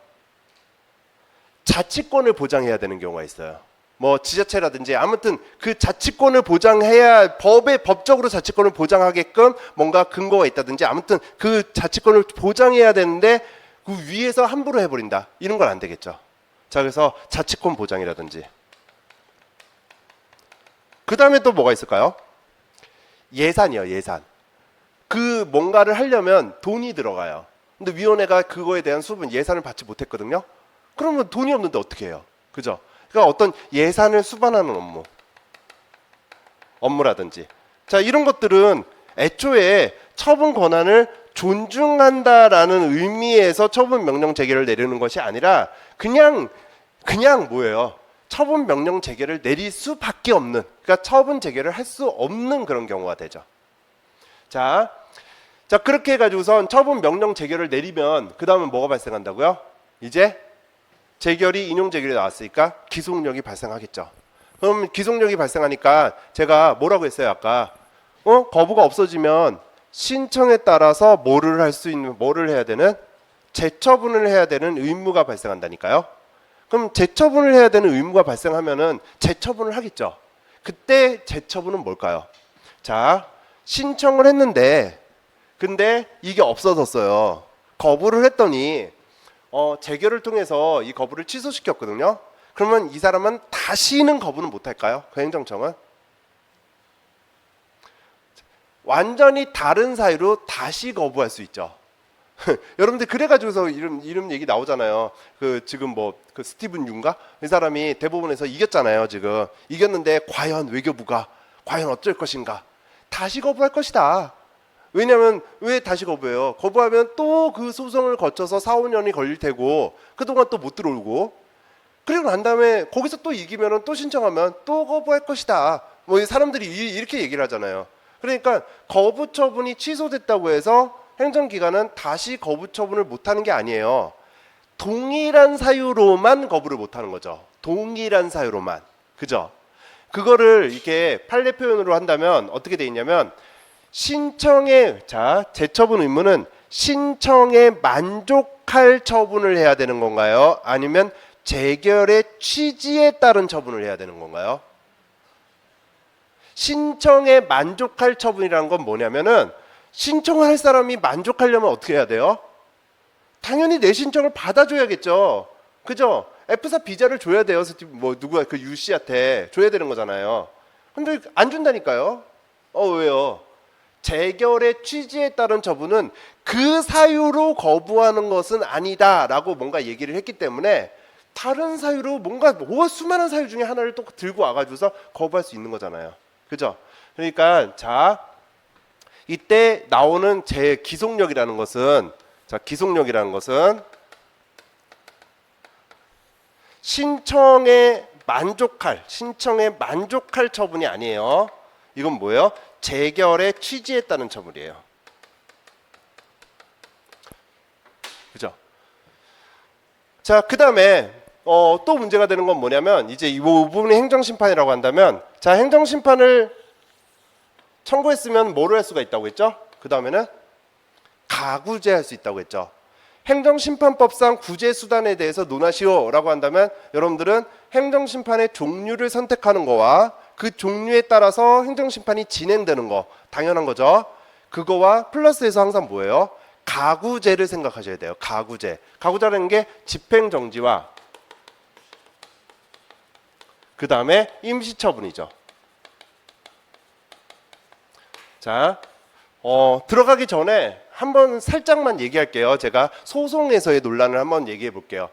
자치권을 보장해야 되는 경우가 있어요. 뭐 지자체라든지 아무튼 그 자치권을 보장해야 법적으로 자치권을 보장하게끔 뭔가 근거가 있다든지 아무튼 그 자치권을 보장해야 되는데 그 위에서 함부로 해버린다 이런 건 안 되겠죠. 자 그래서 자치권 보장이라든지 그 다음에 또 뭐가 있을까요? 예산이요. 예산. 그 뭔가를 하려면 돈이 들어가요. 근데 위원회가 그거에 대한 수분 예산을 받지 못했거든요. 그러면 돈이 없는데 어떻게 해요? 그죠? 그러니까 어떤 예산을 수반하는 업무라든지 자 이런 것들은 애초에 처분 권한을 존중한다라는 의미에서 처분 명령 제기를 내리는 것이 아니라 그냥 뭐예요? 처분 명령 제기를 내릴 수밖에 없는 그러니까 처분 제기를 할 수 없는 그런 경우가 되죠. 자 그렇게 해가지고선 처분 명령 제기를 내리면 그 다음에 뭐가 발생한다고요? 이제 재결이 인용 재결이 나왔으니까 기속력이 발생하겠죠. 그럼 기속력이 발생하니까 제가 뭐라고 했어요 아까? 거부가 없어지면 신청에 따라서 뭐를 해야 되는 재처분을 해야 되는 의무가 발생한다니까요. 그럼 재처분을 해야 되는 의무가 발생하면은 재처분을 하겠죠. 그때 재처분은 뭘까요? 자 신청을 했는데 근데 이게 없어졌어요. 거부를 했더니 재결을 통해서 이 거부를 취소시켰거든요. 그러면 이 사람은 다시는 거부는 못할까요? 그 행정청은 완전히 다른 사유로 다시 거부할 수 있죠. 여러분들 그래가지고서 이름 얘기 나오잖아요. 그 지금 뭐 그 스티븐 윤가 이 사람이 대법원에서 이겼잖아요. 지금 이겼는데 과연 외교부가 과연 어쩔 것인가? 다시 거부할 것이다. 왜냐하면 왜 다시 거부해요? 거부하면 또 그 소송을 거쳐서 4, 5년이 걸릴 테고 그동안 또 못 들어오고 그리고 난 다음에 거기서 또 이기면 또 신청하면 또 거부할 것이다. 뭐 사람들이 이렇게 얘기를 하잖아요. 그러니까 거부 처분이 취소됐다고 해서 행정기관은 다시 거부 처분을 못하는 게 아니에요. 동일한 사유로만 거부를 못하는 거죠. 동일한 사유로만. 그죠? 그거를 이렇게 판례 표현으로 한다면 어떻게 돼 있냐면 재처분 의무는 신청에 만족할 처분을 해야 되는 건가요? 아니면 재결의 취지에 따른 처분을 해야 되는 건가요? 신청에 만족할 처분이라는 건 뭐냐면은 신청할 사람이 만족하려면 어떻게 해야 돼요? 당연히 내 신청을 받아줘야겠죠. 그죠? F사 비자를 줘야 돼요. 뭐 누구야 그 유 씨한테 줘야 되는 거잖아요. 근데 안 준다니까요. 왜요? 재결의 취지에 따른 처분은 그 사유로 거부하는 것은 아니다라고 뭔가 얘기를 했기 때문에 다른 사유로 뭔가 수많은 사유 중에 하나를 또 들고 와가지고서 거부할 수 있는 거잖아요. 그죠? 그러니까 자 이때 나오는 기속력이라는 것은 기속력이라는 것은 신청에 만족할 처분이 아니에요. 이건 뭐예요? 재결의 취지에 따른 처분이에요. 그죠? 자, 그 다음에 또 문제가 되는 건 뭐냐면 이제 이 부분이 행정심판이라고 한다면 자, 행정심판을 청구했으면 뭐를 할 수가 있다고 했죠? 그 다음에는 가구제할 수 있다고 했죠. 행정심판법상 구제 수단에 대해서 논하시오라고 한다면 여러분들은 행정심판의 종류를 선택하는 거와 그 종류에 따라서 행정심판이 진행되는 거 당연한 거죠. 그거와 플러스해서 항상 뭐예요? 가구제를 생각하셔야 돼요. 가구제라는 게 집행정지와 그 다음에 임시처분이죠. 자, 들어가기 전에 한번 살짝만 얘기할게요. 제가 소송에서의 논란을 한번 얘기해 볼게요.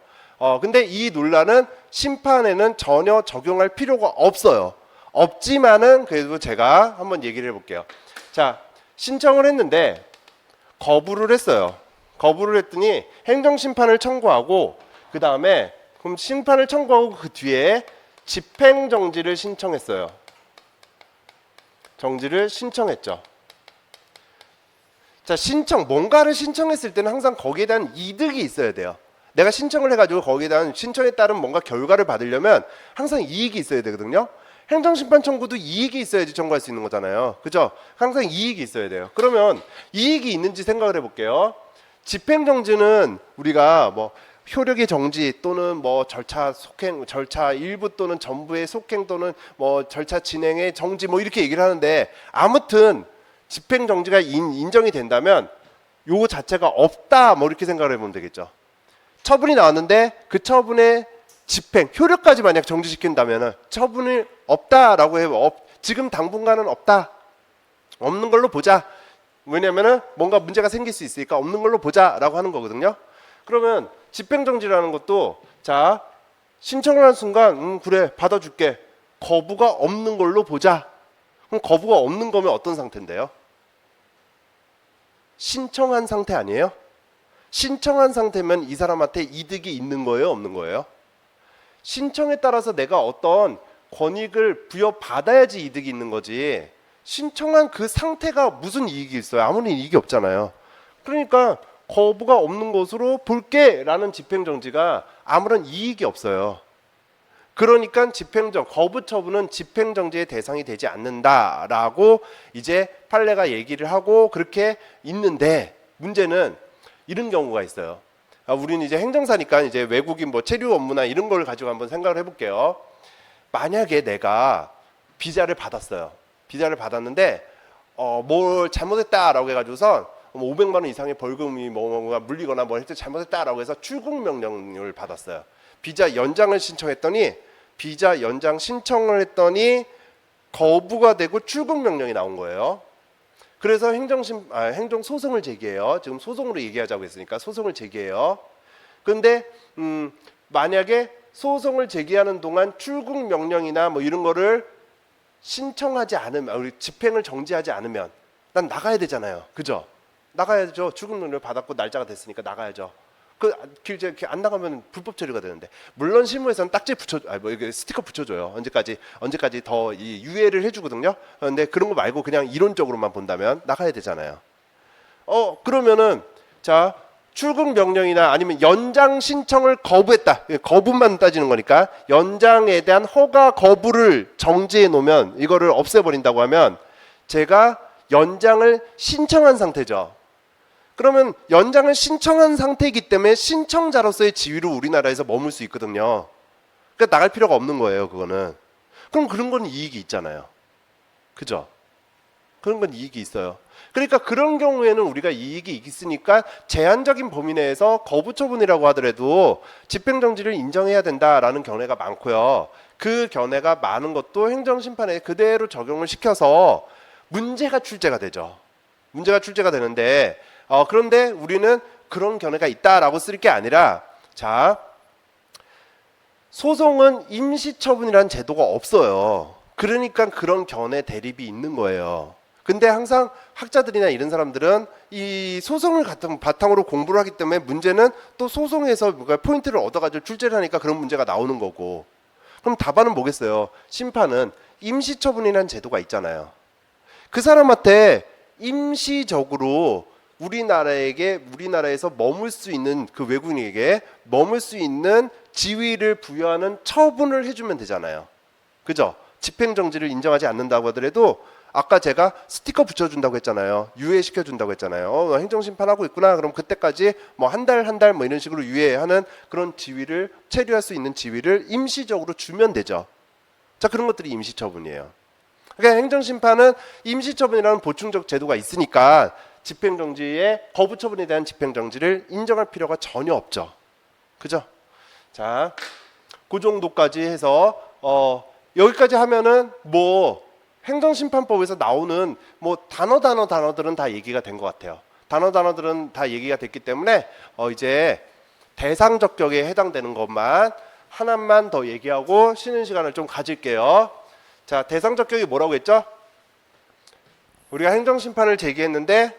근데 이 논란은 심판에는 전혀 적용할 필요가 없어요. 없지만은 그래도 제가 한번 얘기를 해 볼게요. 자, 신청을 했는데 거부를 했어요. 거부를 했더니 행정심판을 청구하고 그 다음에 그럼 심판을 청구하고 그 뒤에 집행정지를 신청했어요. 정지를 신청했죠. 자, 뭔가를 신청했을 때는 항상 거기에 대한 이득이 있어야 돼요. 내가 신청을 해가지고 거기에 대한 신청에 따른 뭔가 결과를 받으려면 항상 이익이 있어야 되거든요. 행정심판 청구도 이익이 있어야지 청구할 수 있는 거잖아요. 그죠? 항상 이익이 있어야 돼요. 그러면 이익이 있는지 생각을 해볼게요. 집행정지는 우리가 뭐 효력의 정지 또는 뭐 절차 속행, 절차 일부 또는 전부의 속행 또는 뭐 절차 진행의 정지 뭐 이렇게 얘기를 하는데, 아무튼 집행정지가 인정이 된다면 요거 자체가 없다 뭐 이렇게 생각을 해보면 되겠죠. 처분이 나왔는데 그 처분의 집행 효력까지 만약 정지시킨다면은 처분이 없다라고 해요. 지금 당분간은 없다, 없는 걸로 보자. 왜냐면은 뭔가 문제가 생길 수 있으니까 없는 걸로 보자라고 하는 거거든요. 그러면 집행정지라는 것도, 자, 신청을 한 순간 그래 받아줄게, 거부가 없는 걸로 보자. 그럼 거부가 없는 거면 어떤 상태인데요? 신청한 상태 아니에요? 신청한 상태면 이 사람한테 이득이 있는 거예요, 없는 거예요? 신청에 따라서 내가 어떤 권익을 부여받아야지 이득이 있는 거지, 신청한 그 상태가 무슨 이익이 있어요? 아무런 이익이 없잖아요. 그러니까 거부가 없는 것으로 볼게 라는 집행정지가 아무런 이익이 없어요. 그러니까 거부 처분은 집행정지의 대상이 되지 않는다라고 이제 판례가 얘기를 하고 그렇게 있는데, 문제는 이런 경우가 있어요. 우리는 이제 행정사니까 이제 외국인 뭐 체류 업무나 이런 걸 가지고 한번 생각을 해볼게요. 만약에 내가 비자를 받았어요. 비자를 받았는데 뭘 잘못했다라고 해가지고선 500만 원 이상의 벌금이 뭐가 물리거나 뭐 했을 때 잘못했다라고 해서 출국 명령을 받았어요. 비자 연장을 신청했더니 비자 연장 신청을 했더니 거부가 되고 출국 명령이 나온 거예요. 그래서 행정 소송을 제기해요. 지금 소송으로 얘기하자고 했으니까 소송을 제기해요. 그런데 만약에 소송을 제기하는 동안 출국 명령이나 뭐 이런 거를 신청하지 않으면, 우리 집행을 정지하지 않으면 난 나가야 되잖아요. 그죠? 나가야죠. 출국 명령을 받았고 날짜가 됐으니까 나가야죠. 안 나가면 불법 체류가 되는데, 물론 실무에서는 딱지 스티커 붙여줘요. 언제까지 더 유예를 해주거든요. 그런데 그런 거 말고 그냥 이론적으로만 본다면 나가야 되잖아요. 그러면은 자, 출국 명령이나 아니면 연장 신청을 거부했다. 거부만 따지는 거니까 연장에 대한 허가 거부를 정지해 놓으면, 이거를 없애버린다고 하면 제가 연장을 신청한 상태죠. 그러면 연장을 신청한 상태이기 때문에 신청자로서의 지위로 우리나라에서 머물 수 있거든요. 그러니까 나갈 필요가 없는 거예요, 그거는. 그럼 그런 건 이익이 있잖아요. 그죠? 그런 건 이익이 있어요. 그러니까 그런 경우에는 우리가 이익이 있으니까 제한적인 범위 내에서 거부 처분이라고 하더라도 집행정지를 인정해야 된다라는 견해가 많고요. 그 견해가 많은 것도 행정심판에 그대로 적용을 시켜서 문제가 출제가 되죠. 문제가 출제가 되는데, 그런데 우리는 그런 견해가 있다라고 쓸 게 아니라, 자, 소송은 임시처분이라는 제도가 없어요. 그러니까 그런 견해 대립이 있는 거예요. 근데 항상 학자들이나 이런 사람들은 이 소송을 바탕으로 공부를 하기 때문에 문제는 또 소송에서 뭔가 포인트를 얻어가지고 출제를 하니까 그런 문제가 나오는 거고. 그럼 답안은 뭐겠어요? 심판은 임시처분이라는 제도가 있잖아요. 그 사람한테 임시적으로 우리나라에서 머물 수 있는, 그 외국인에게 머물 수 있는 지위를 부여하는 처분을 해주면 되잖아요. 그죠? 집행정지를 인정하지 않는다고 하더라도 아까 제가 스티커 붙여준다고 했잖아요. 유예시켜준다고 했잖아요. 행정심판하고 있구나. 그럼 그때까지 뭐 한 달 뭐 이런 식으로 유예하는 그런 지위를, 체류할 수 있는 지위를 임시적으로 주면 되죠. 자, 그런 것들이 임시처분이에요. 그러니까 행정심판은 임시처분이라는 보충적 제도가 있으니까 집행정지의 거부처분에 대한 집행정지를 인정할 필요가 전혀 없죠. 그죠? 자, 그 정도까지 해서 여기까지 하면은 뭐 행정심판법에서 나오는 뭐 단어들은 다 얘기가 된 것 같아요. 단어들은 다 얘기가 됐기 때문에 이제 대상적격에 해당되는 것만 하나만 더 얘기하고 쉬는 시간을 좀 가질게요. 자, 대상적격이 뭐라고 했죠? 우리가 행정심판을 제기했는데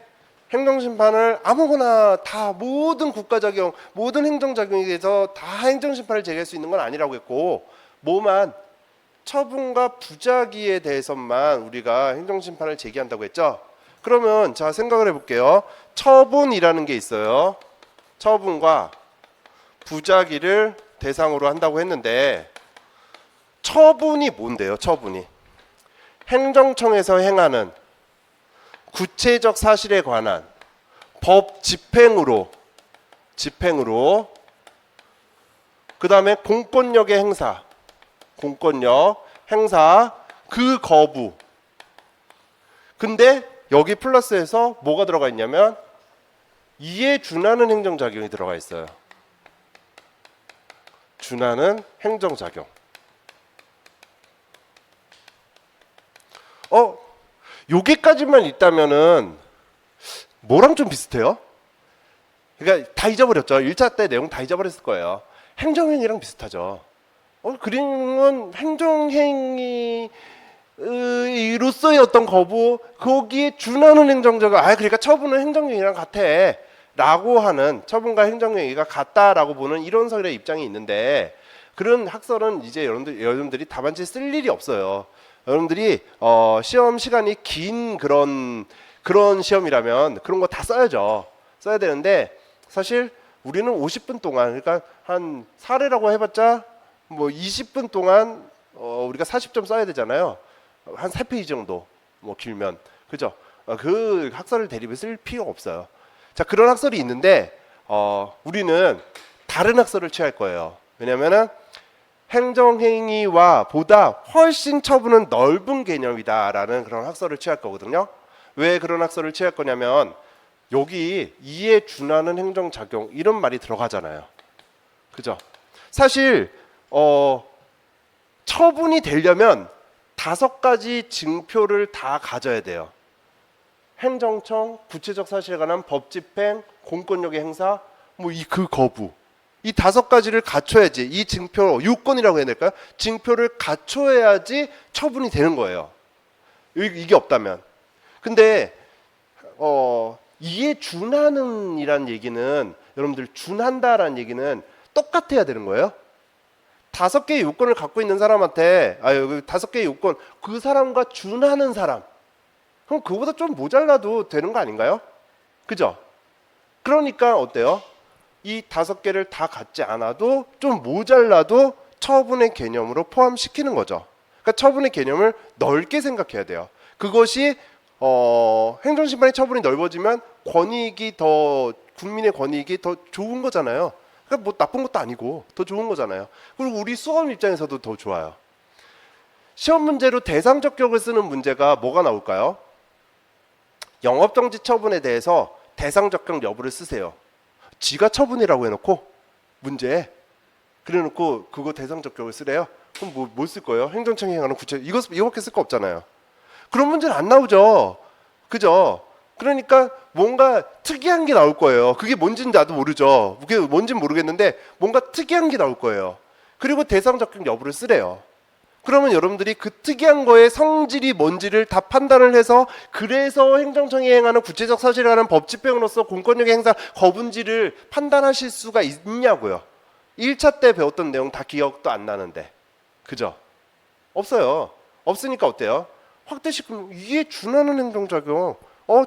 행정심판을 아무거나 다 모든 국가작용, 모든 행정작용에 대해서 다 행정심판을 제기할 수 있는 건 아니라고 했고, 뭐만 처분과 부작위에 대해서만 우리가 행정심판을 제기한다고 했죠. 그러면 자, 생각을 해볼게요. 처분이라는 게 있어요. 처분과 부작위를 대상으로 한다고 했는데, 처분이 뭔데요? 처분이 행정청에서 행하는 구체적 사실에 관한 법 집행으로, 그 다음에 공권력의 행사, 공권력 행사 그 거부. 근데 여기 플러스에서 뭐가 들어가 있냐면 이에 준하는 행정작용이 들어가 있어요. 준하는 행정작용. 여기까지만 있다면은 뭐랑 좀 비슷해요? 그러니까 다 잊어버렸죠. 1차 때 내용 다 잊어버렸을 거예요. 행정행위랑 비슷하죠. 그림은 행정행위로서의 어떤 거부, 거기에 준하는 행정작용. 그러니까 처분은 행정행위랑 같아 라고 하는, 처분과 행정행위가 같다라고 보는 이론설의 입장이 있는데, 그런 학설은 이제 여러분들이 답안지 쓸 일이 없어요. 여러분들이 시험 시간이 긴 그런 시험이라면 그런 거 다 써야죠. 써야 되는데, 사실 우리는 50분 동안, 그러니까 한 사례라고 해봤자 뭐 20분 동안 우리가 40점 써야 되잖아요. 한 3페이지 정도, 뭐 길면, 그죠? 그 학설을 대립해 쓸 필요가 없어요. 자, 그런 학설이 있는데 우리는 다른 학설을 취할 거예요. 왜냐하면은 행정행위와 보다 훨씬 처분은 넓은 개념이다라는 그런 학설을 취할 거거든요. 왜 그런 학설을 취할 거냐면 여기 이에 준하는 행정작용 이런 말이 들어가잖아요. 그죠? 사실 처분이 되려면 5가지 징표를 다 가져야 돼요. 행정청, 구체적 사실에 관한 법 집행, 공권력의 행사, 뭐 그 거부. 이 5가지를 갖춰야지, 이 징표, 요건이라고 해야 될까요? 징표를 갖춰야지 처분이 되는 거예요. 이게 없다면. 근데 이에 준하는 이란 얘기는, 여러분들 준한다라는 얘기는 똑같아야 되는 거예요. 5개의 요건을 갖고 있는 사람한테 5개의 요건, 그 사람과 준하는 사람, 그럼 그거보다 좀 모자라도 되는 거 아닌가요? 그죠? 그러니까 어때요? 이 5개를 다 갖지 않아도 좀 모자라도 처분의 개념으로 포함시키는 거죠. 그러니까 처분의 개념을 넓게 생각해야 돼요. 그것이 행정심판의 처분이 넓어지면 권익이 더, 국민의 권익이 더 좋은 거잖아요. 그러니까 뭐 나쁜 것도 아니고 더 좋은 거잖아요. 그리고 우리 수험 입장에서도 더 좋아요. 시험 문제로 대상적격을 쓰는 문제가 뭐가 나올까요? 영업정지 처분에 대해서 대상적격 여부를 쓰세요. 지가 처분이라고 해놓고 문제에 그래놓고 그거 대상적격을 쓰래요. 그럼 뭐 쓸 거예요? 행정청이 행하는 구체, 이거밖에 쓸 거 없잖아요. 그런 문제는 안 나오죠. 그죠? 그러니까 뭔가 특이한 게 나올 거예요. 그게 뭔지는 나도 모르죠. 그게 뭔지는 모르겠는데 뭔가 특이한 게 나올 거예요. 그리고 대상적격 여부를 쓰래요. 그러면 여러분들이 그 특이한 거의 성질이 뭔지를 다 판단을 해서, 그래서 행정청이 행하는 구체적 사실에 관한 법 집행으로서 공권력의 행사 거부인지를 판단하실 수가 있냐고요. 1차 때 배웠던 내용 다 기억도 안 나는데. 그죠? 없어요. 없으니까 어때요? 확대시키면 이에 준하는 행정작용,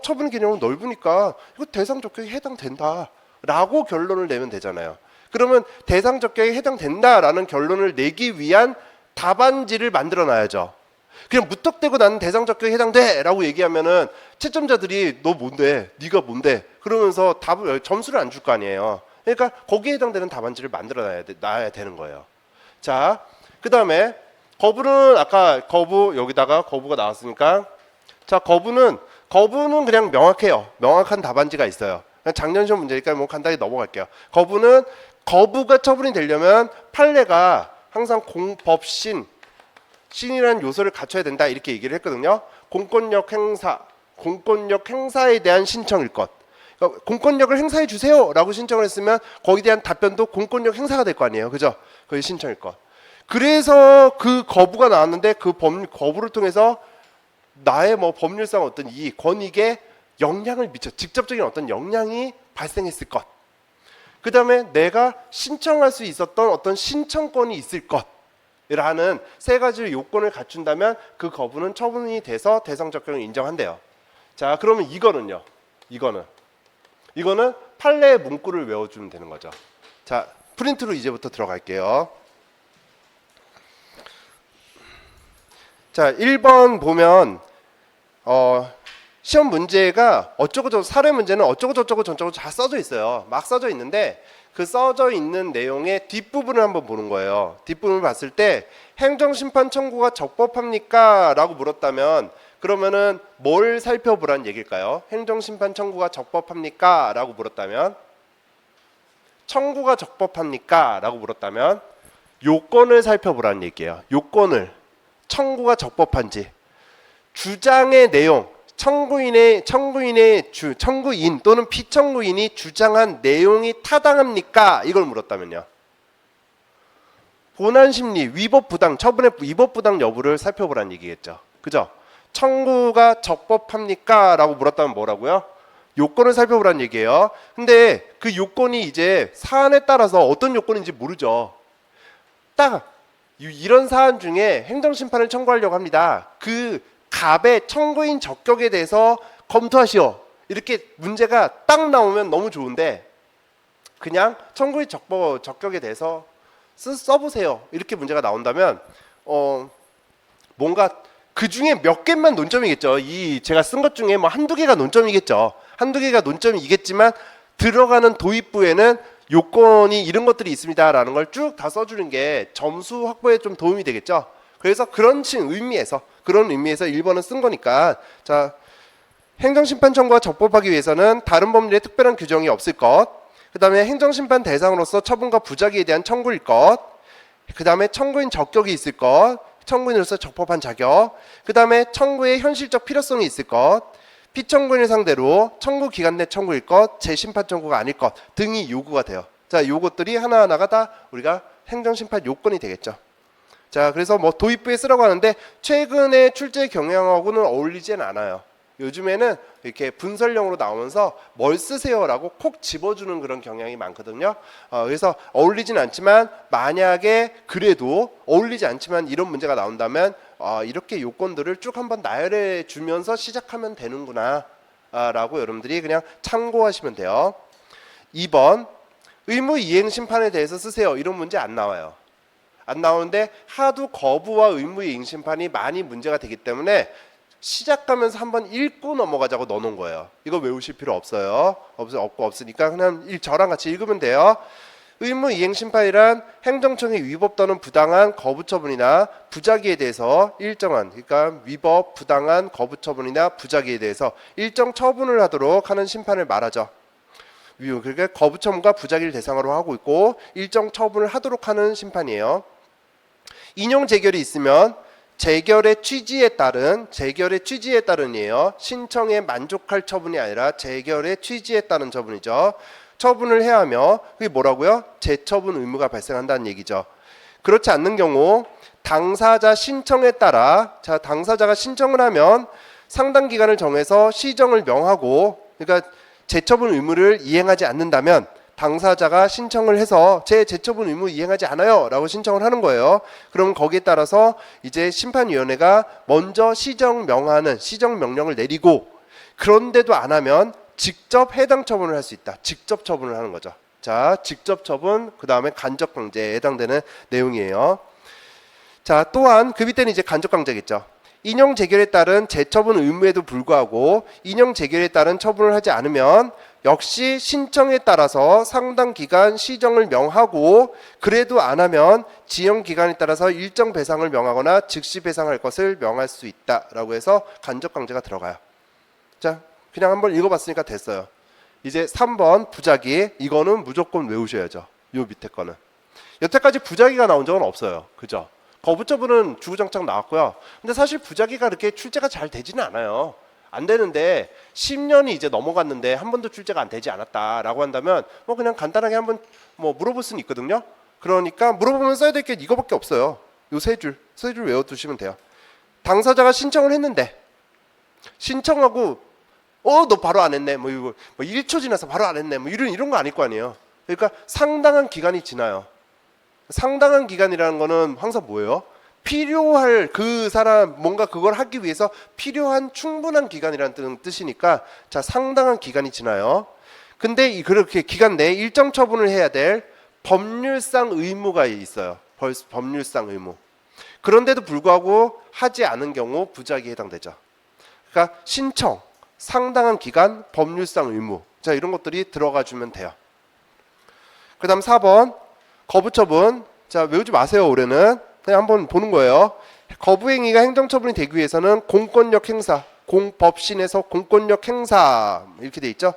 처분 개념은 넓으니까 이거 대상적격에 해당된다 라고 결론을 내면 되잖아요. 그러면 대상적격에 해당된다라는 결론을 내기 위한 답안지를 만들어 놔야죠. 그냥 무턱대고 나는 대상적격에 해당돼 라고 얘기하면은 채점자들이 너 뭔데? 네가 뭔데? 그러면서 점수를 안 줄 거 아니에요. 그러니까 거기에 해당되는 답안지를 만들어 놔야 되는 거예요. 자, 그 다음에 거부는 아까 여기다가 거부가 나왔으니까, 자, 거부는 그냥 명확해요. 명확한 답안지가 있어요. 작년 시험 문제니까 뭐 간단히 넘어갈게요. 거부가 처분이 되려면 판례가 항상 신이라는 요소를 갖춰야 된다 이렇게 얘기를 했거든요. 공권력 행사에 대한 신청일 것. 그러니까 공권력을 행사해 주세요라고 신청을 했으면 거기에 대한 답변도 공권력 행사가 될 거 아니에요. 그죠? 그게 신청일 것. 그래서 그 거부가 나왔는데 그 거부를 통해서 나의 뭐 법률상 어떤 이 권익에 영향을 미쳐 직접적인 어떤 영향이 발생했을 것. 그 다음에 내가 신청할 수 있었던 어떤 신청권이 있을 것이라는 세 가지 요건을 갖춘다면 그 거부는 처분이 돼서 대상 적격을 인정한대요. 자, 그러면 이거는요. 이거는 판례의 문구를 외워주면 되는 거죠. 자, 프린트로 이제부터 들어갈게요. 자, 1번 보면 시험 문제가 어쩌고저쩌고 사례 문제는 어쩌고저쩌고 전쩌고 다 써져 있어요. 막 써져 있는데 그 써져 있는 내용의 뒷부분을 한번 보는 거예요. 뒷부분을 봤을 때 행정심판 청구가 적법합니까? 라고 물었다면 그러면은 뭘 살펴보란 얘기일까요? 행정심판 청구가 적법합니까? 라고 물었다면 청구가 적법합니까? 라고 물었다면 요건을 살펴보라는 얘기예요. 요건을 청구가 적법한지 주장의 내용 청구인 또는 피청구인이 주장한 내용이 타당합니까? 이걸 물었다면요. 본안심리 위법부당 처분의 위법부당 여부를 살펴보라는 얘기겠죠. 그죠? 청구가 적법합니까? 라고 물었다면 뭐라고요? 요건을 살펴보라는 얘기예요. 근데 그 요건이 이제 사안에 따라서 어떤 요건인지 모르죠. 딱 이런 사안 중에 행정심판을 청구하려고 합니다. 그 갑의 청구인 적격에 대해서 검토하시오. 이렇게 문제가 딱 나오면 너무 좋은데 그냥 청구인 적격에 대해서 써보세요. 이렇게 문제가 나온다면 뭔가 그 중에 몇 개만 논점이겠죠. 이 제가 쓴 것 중에 뭐 한두 개가 논점이겠죠. 한두 개가 논점이겠지만 들어가는 도입부에는 요건이 이런 것들이 있습니다라는 걸 쭉 다 써주는 게 점수 확보에 좀 도움이 되겠죠. 그래서 그런 의미에서 1번은 쓴 거니까 자 행정심판 청구가 적법하기 위해서는 다른 법률에 특별한 규정이 없을 것, 그 다음에 행정심판 대상으로서 처분과 부작위에 대한 청구일 것, 그 다음에 청구인 적격이 있을 것, 청구인으로서 적법한 자격, 그 다음에 청구의 현실적 필요성이 있을 것, 피청구인을 상대로 청구 기간 내 청구일 것, 재심판 청구가 아닐 것 등이 요구가 돼요. 자, 요것들이 하나하나가 다 우리가 행정심판 요건이 되겠죠. 자, 그래서 뭐 도입부에 쓰라고 하는데 최근에 출제 경향하고는 어울리진 않아요. 요즘에는 이렇게 분설형으로 나오면서 뭘 쓰세요라고 콕 집어주는 그런 경향이 많거든요. 그래서 어울리진 않지만 만약에 그래도 어울리지 않지만 이런 문제가 나온다면 이렇게 요건들을 쭉 한번 나열해 주면서 시작하면 되는구나 라고 여러분들이 그냥 참고하시면 돼요. 2번 의무 이행 심판에 대해서 쓰세요. 이런 문제 안 나와요. 안 나오는데 하도 거부와 의무 이행 심판이 많이 문제가 되기 때문에 시작하면서 한번 읽고 넘어가자고 넣어놓은 거예요. 이거 외우실 필요 없어요. 없으니까 그냥 저랑 같이 읽으면 돼요. 의무 이행 심판이란 행정청의 위법 또는 부당한 거부 처분이나 부작위에 대해서 일정한 그러니까 위법, 부당한 거부 처분이나 부작위에 대해서 일정 처분을 하도록 하는 심판을 말하죠. 그러니까 거부 처분과 부작위를 대상으로 하고 있고 일정 처분을 하도록 하는 심판이에요. 인용 재결이 있으면 재결의 취지에 따른이에요. 신청에 만족할 처분이 아니라 재결의 취지에 따른 처분이죠. 처분을 해야 하며 그게 뭐라고요? 재처분 의무가 발생한다는 얘기죠. 그렇지 않는 경우 당사자 신청에 따라 당사자가 신청을 하면 상당 기간을 정해서 시정을 명하고 그러니까 재처분 의무를 이행하지 않는다면 당사자가 신청을 해서 제 재처분 의무 이행하지 않아요 라고 신청을 하는 거예요. 그럼 거기에 따라서 이제 심판위원회가 먼저 시정명령을 내리고 그런데도 안 하면 직접 해당 처분을 할 수 있다. 직접 처분을 하는 거죠. 자, 직접 처분 그 다음에 간접강제에 해당되는 내용이에요. 자, 또한 그 밑에는 이제 간접강제겠죠. 인용 재결에 따른 재처분 의무에도 불구하고 인용 재결에 따른 처분을 하지 않으면 역시 신청에 따라서 상당 기간 시정을 명하고 그래도 안 하면 지연 기간에 따라서 일정 배상을 명하거나 즉시 배상할 것을 명할 수 있다라고 해서 간접강제가 들어가요. 자, 그냥 한번 읽어봤으니까 됐어요. 이제 3번 부작위 이거는 무조건 외우셔야죠. 요 밑에 거는 여태까지 부작위가 나온 적은 없어요. 그죠? 거부처분은 주구장창 나왔고요. 근데 사실 부작위가 그렇게 출제가 잘 되지는 않아요. 안 되는데 10년이 이제 넘어갔는데 한 번도 출제가 안 되지 않았다라고 한다면 뭐 그냥 간단하게 한번 뭐 물어볼 수는 있거든요. 그러니까 물어보면 써야 될 게 이거밖에 없어요. 요 세 줄 외워두시면 돼요. 당사자가 신청을 했는데 신청하고 너 바로 안 했네. 뭐 이거 뭐 1초 지나서 바로 안 했네. 뭐 이런 거 아닐 거 아니에요. 그러니까 상당한 기간이 지나요. 상당한 기간이라는 거는 항상 뭐예요? 필요할 그 사람 뭔가 그걸 하기 위해서 필요한 충분한 기간이라는 뜻이니까 자 상당한 기간이 지나요. 근데 그렇게 기간 내에 일정 처분을 해야 될 법률상 의무가 있어요. 법률상 의무. 그런데도 불구하고 하지 않은 경우 부작위에 해당되죠. 그러니까 신청, 상당한 기간, 법률상 의무. 자 이런 것들이 들어가 주면 돼요. 그 다음 4번 거부처분. 자 외우지 마세요. 올해는 그냥 한번 보는 거예요. 거부행위가 행정처분이 되기 위해서는 공권력 행사, 법신에서 공권력 행사 이렇게 돼 있죠.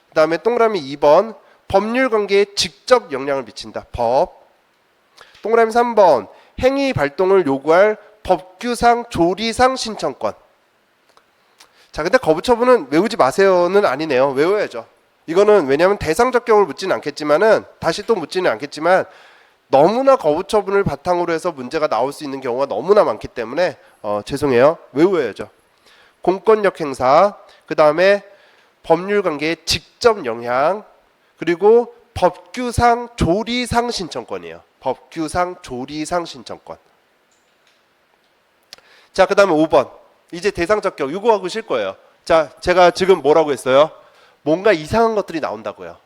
그 다음에 동그라미 2번 법률관계에 직접 영향을 미친다. 법. 동그라미 3번 행위 발동을 요구할 법규상 조리상 신청권. 자 근데 거부처분은 외우지 마세요는 아니네요. 외워야죠. 이거는 왜냐하면 대상적격을 묻지는 않겠지만은 다시 또 묻지는 않겠지만 너무나 거부처분을 바탕으로 해서 문제가 나올 수 있는 경우가 너무나 많기 때문에 죄송해요. 외워야죠. 공권력 행사, 그 다음에 법률관계에 직접 영향, 그리고 법규상 조리상 신청권이에요. 법규상 조리상 신청권. 자, 그 다음에 5번. 이제 대상적격. 이거 하고 실 거예요. 자, 제가 지금 뭐라고 했어요? 뭔가 이상한 것들이 나온다고요.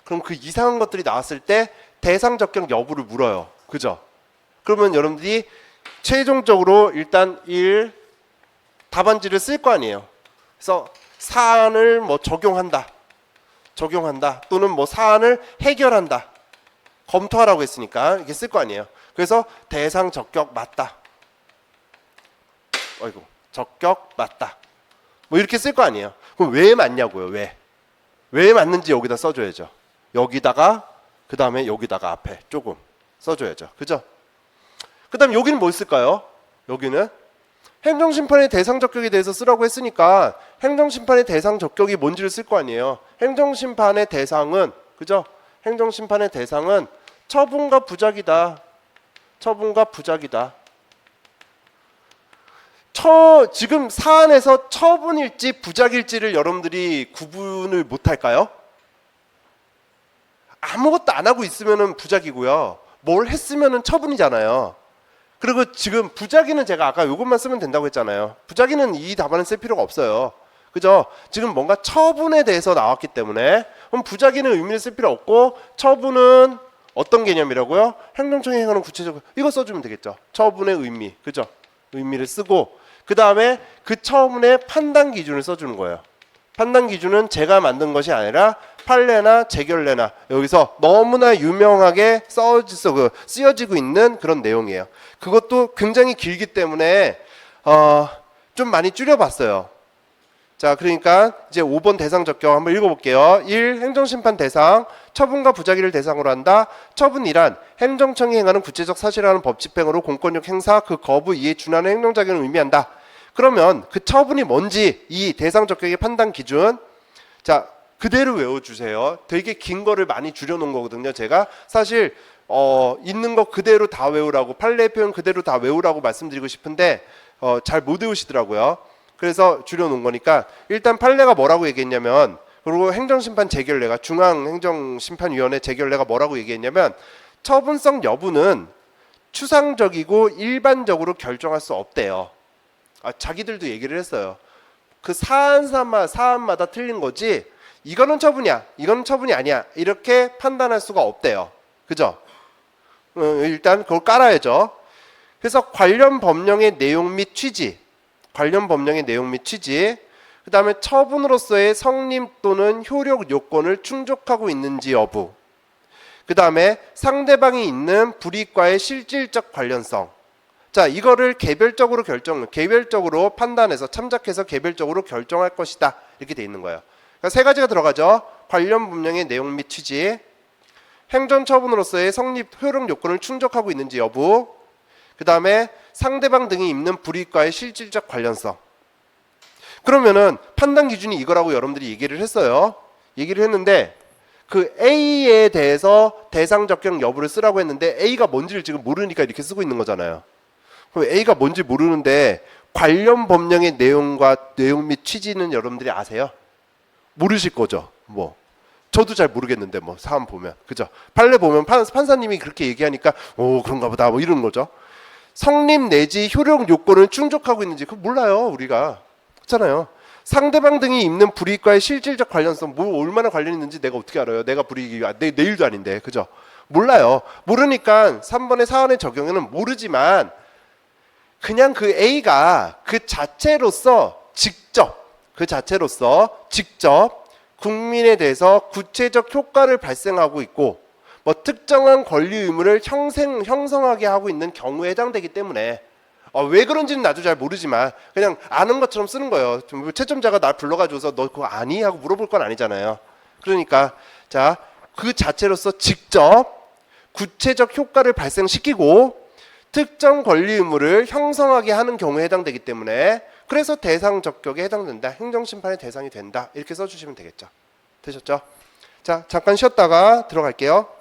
그럼 그 이상한 것들이 나왔을 때 대상적격 여부를 물어요. 그죠? 그러면 여러분들이 최종적으로 일단 1 답안지를 쓸 거 아니에요. 그래서 사안을 뭐 적용한다 또는 뭐 사안을 해결한다 검토하라고 했으니까 이렇게 쓸 거 아니에요. 그래서 대상 적격 맞다, 적격 맞다 뭐 이렇게 쓸 거 아니에요. 그럼 왜 맞냐고요. 왜 맞는지 여기다 써줘야죠. 여기다가 그 다음에 여기다가 앞에 조금 써줘야죠. 그죠? 그 다음 여기는 뭐 쓸까요? 여기는 행정심판의 대상적격에 대해서 쓰라고 했으니까 행정심판의 대상적격이 뭔지를 쓸 거 아니에요. 행정심판의 대상은 그죠? 행정심판의 대상은 처분과 부작이다. 처분과 부작이다. 지금 사안에서 처분일지 부작일지를 여러분들이 구분을 못할까요? 아무것도 안 하고 있으면 부작이고요. 뭘 했으면 처분이잖아요. 그리고 지금 부작위는 제가 아까 이것만 쓰면 된다고 했잖아요. 부작위는 이 답안을 쓸 필요가 없어요. 그죠? 지금 뭔가 처분에 대해서 나왔기 때문에 그럼 부작위는 의미를 쓸 필요 없고 처분은 어떤 개념이라고요? 행정청이 행하는 구체적으로 이거 써주면 되겠죠. 처분의 의미, 그죠? 의미를 쓰고 그 다음에 그 처분의 판단 기준을 써주는 거예요. 판단 기준은 제가 만든 것이 아니라 판례나 재결례나 여기서 너무나 유명하게 쓰여지고 있는 그런 내용이에요. 그것도 굉장히 길기 때문에 좀 많이 줄여봤어요. 자, 그러니까 이제 5번 대상 적격 한번 읽어볼게요. 1. 행정심판 대상, 처분과 부작위를 대상으로 한다. 처분이란 행정청이 행하는 구체적 사실화하는 법 집행으로 공권력 행사, 그 거부 이에 준하는 행정작용을 의미한다. 그러면 그 처분이 뭔지 이 대상 적격의 판단 기준, 자 그대로 외워주세요. 되게 긴 거를 많이 줄여놓은 거거든요. 제가 사실 있는 거 그대로 다 외우라고, 판례 표현 그대로 다 외우라고 말씀드리고 싶은데 잘 못 외우시더라고요. 그래서 줄여놓은 거니까 일단 판례가 뭐라고 얘기했냐면, 그리고 행정심판 재결례가, 중앙행정심판위원회 재결례가 뭐라고 얘기했냐면, 처분성 여부는 추상적이고 일반적으로 결정할 수 없대요. 자기들도 얘기를 했어요. 그 사안마다 틀린 거지 이거는 처분이야, 이거는 처분이 아니야 이렇게 판단할 수가 없대요. 그죠? 일단 그걸 깔아야죠. 그래서 관련 법령의 내용 및 취지, 그 다음에 처분으로서의 성립 또는 효력 요건을 충족하고 있는지 여부, 그 다음에 상대방이 있는 불이익과의 실질적 관련성. 자, 이거를 개별적으로 판단해서 참작해서 개별적으로 결정할 것이다 이렇게 돼 있는 거예요. 그러니까 세 가지가 들어가죠. 관련 법령의 내용 및 취지, 행정처분으로서의 성립 효력 요건을 충족하고 있는지 여부, 그 다음에 상대방 등이 입는 불이익과의 실질적 관련성. 그러면은 판단 기준이 이거라고 여러분들이 얘기를 했어요. 얘기를 했는데 그 A에 대해서 대상 적격 여부를 쓰라고 했는데 A가 뭔지를 지금 모르니까 이렇게 쓰고 있는 거잖아요. 그럼 A가 뭔지 모르는데 관련 법령의 내용 및 취지는 여러분들이 아세요? 모르실 거죠. 뭐 저도 잘 모르겠는데 뭐 사안 보면 그죠? 판례 보면 판사님이 그렇게 얘기하니까 오 그런가 보다 뭐 이러는 거죠. 성립 내지 효력 요건을 충족하고 있는지 그거 몰라요 우리가. 그렇잖아요. 상대방 등이 입는 불이익과의 실질적 관련성 뭐 얼마나 관련 있는지 내가 어떻게 알아요? 내가 불이익이 내 일도 아닌데 그죠? 몰라요. 모르니까 3번의 사안의 적용에는 모르지만 그냥 그 A가 그 자체로서 직접 국민에 대해서 구체적 효과를 발생하고 있고 뭐 특정한 권리 의무를 형성하게 하고 있는 경우에 해당되기 때문에 왜 그런지는 나도 잘 모르지만 그냥 아는 것처럼 쓰는 거예요. 채점자가 날 불러가지고서 너 그거 아니? 하고 물어볼 건 아니잖아요. 그러니까 자, 그 자체로서 직접 구체적 효과를 발생시키고 특정 권리 의무를 형성하게 하는 경우에 해당되기 때문에 그래서 대상 적격에 해당된다. 행정심판의 대상이 된다. 이렇게 써주시면 되겠죠. 되셨죠? 자, 잠깐 쉬었다가 들어갈게요.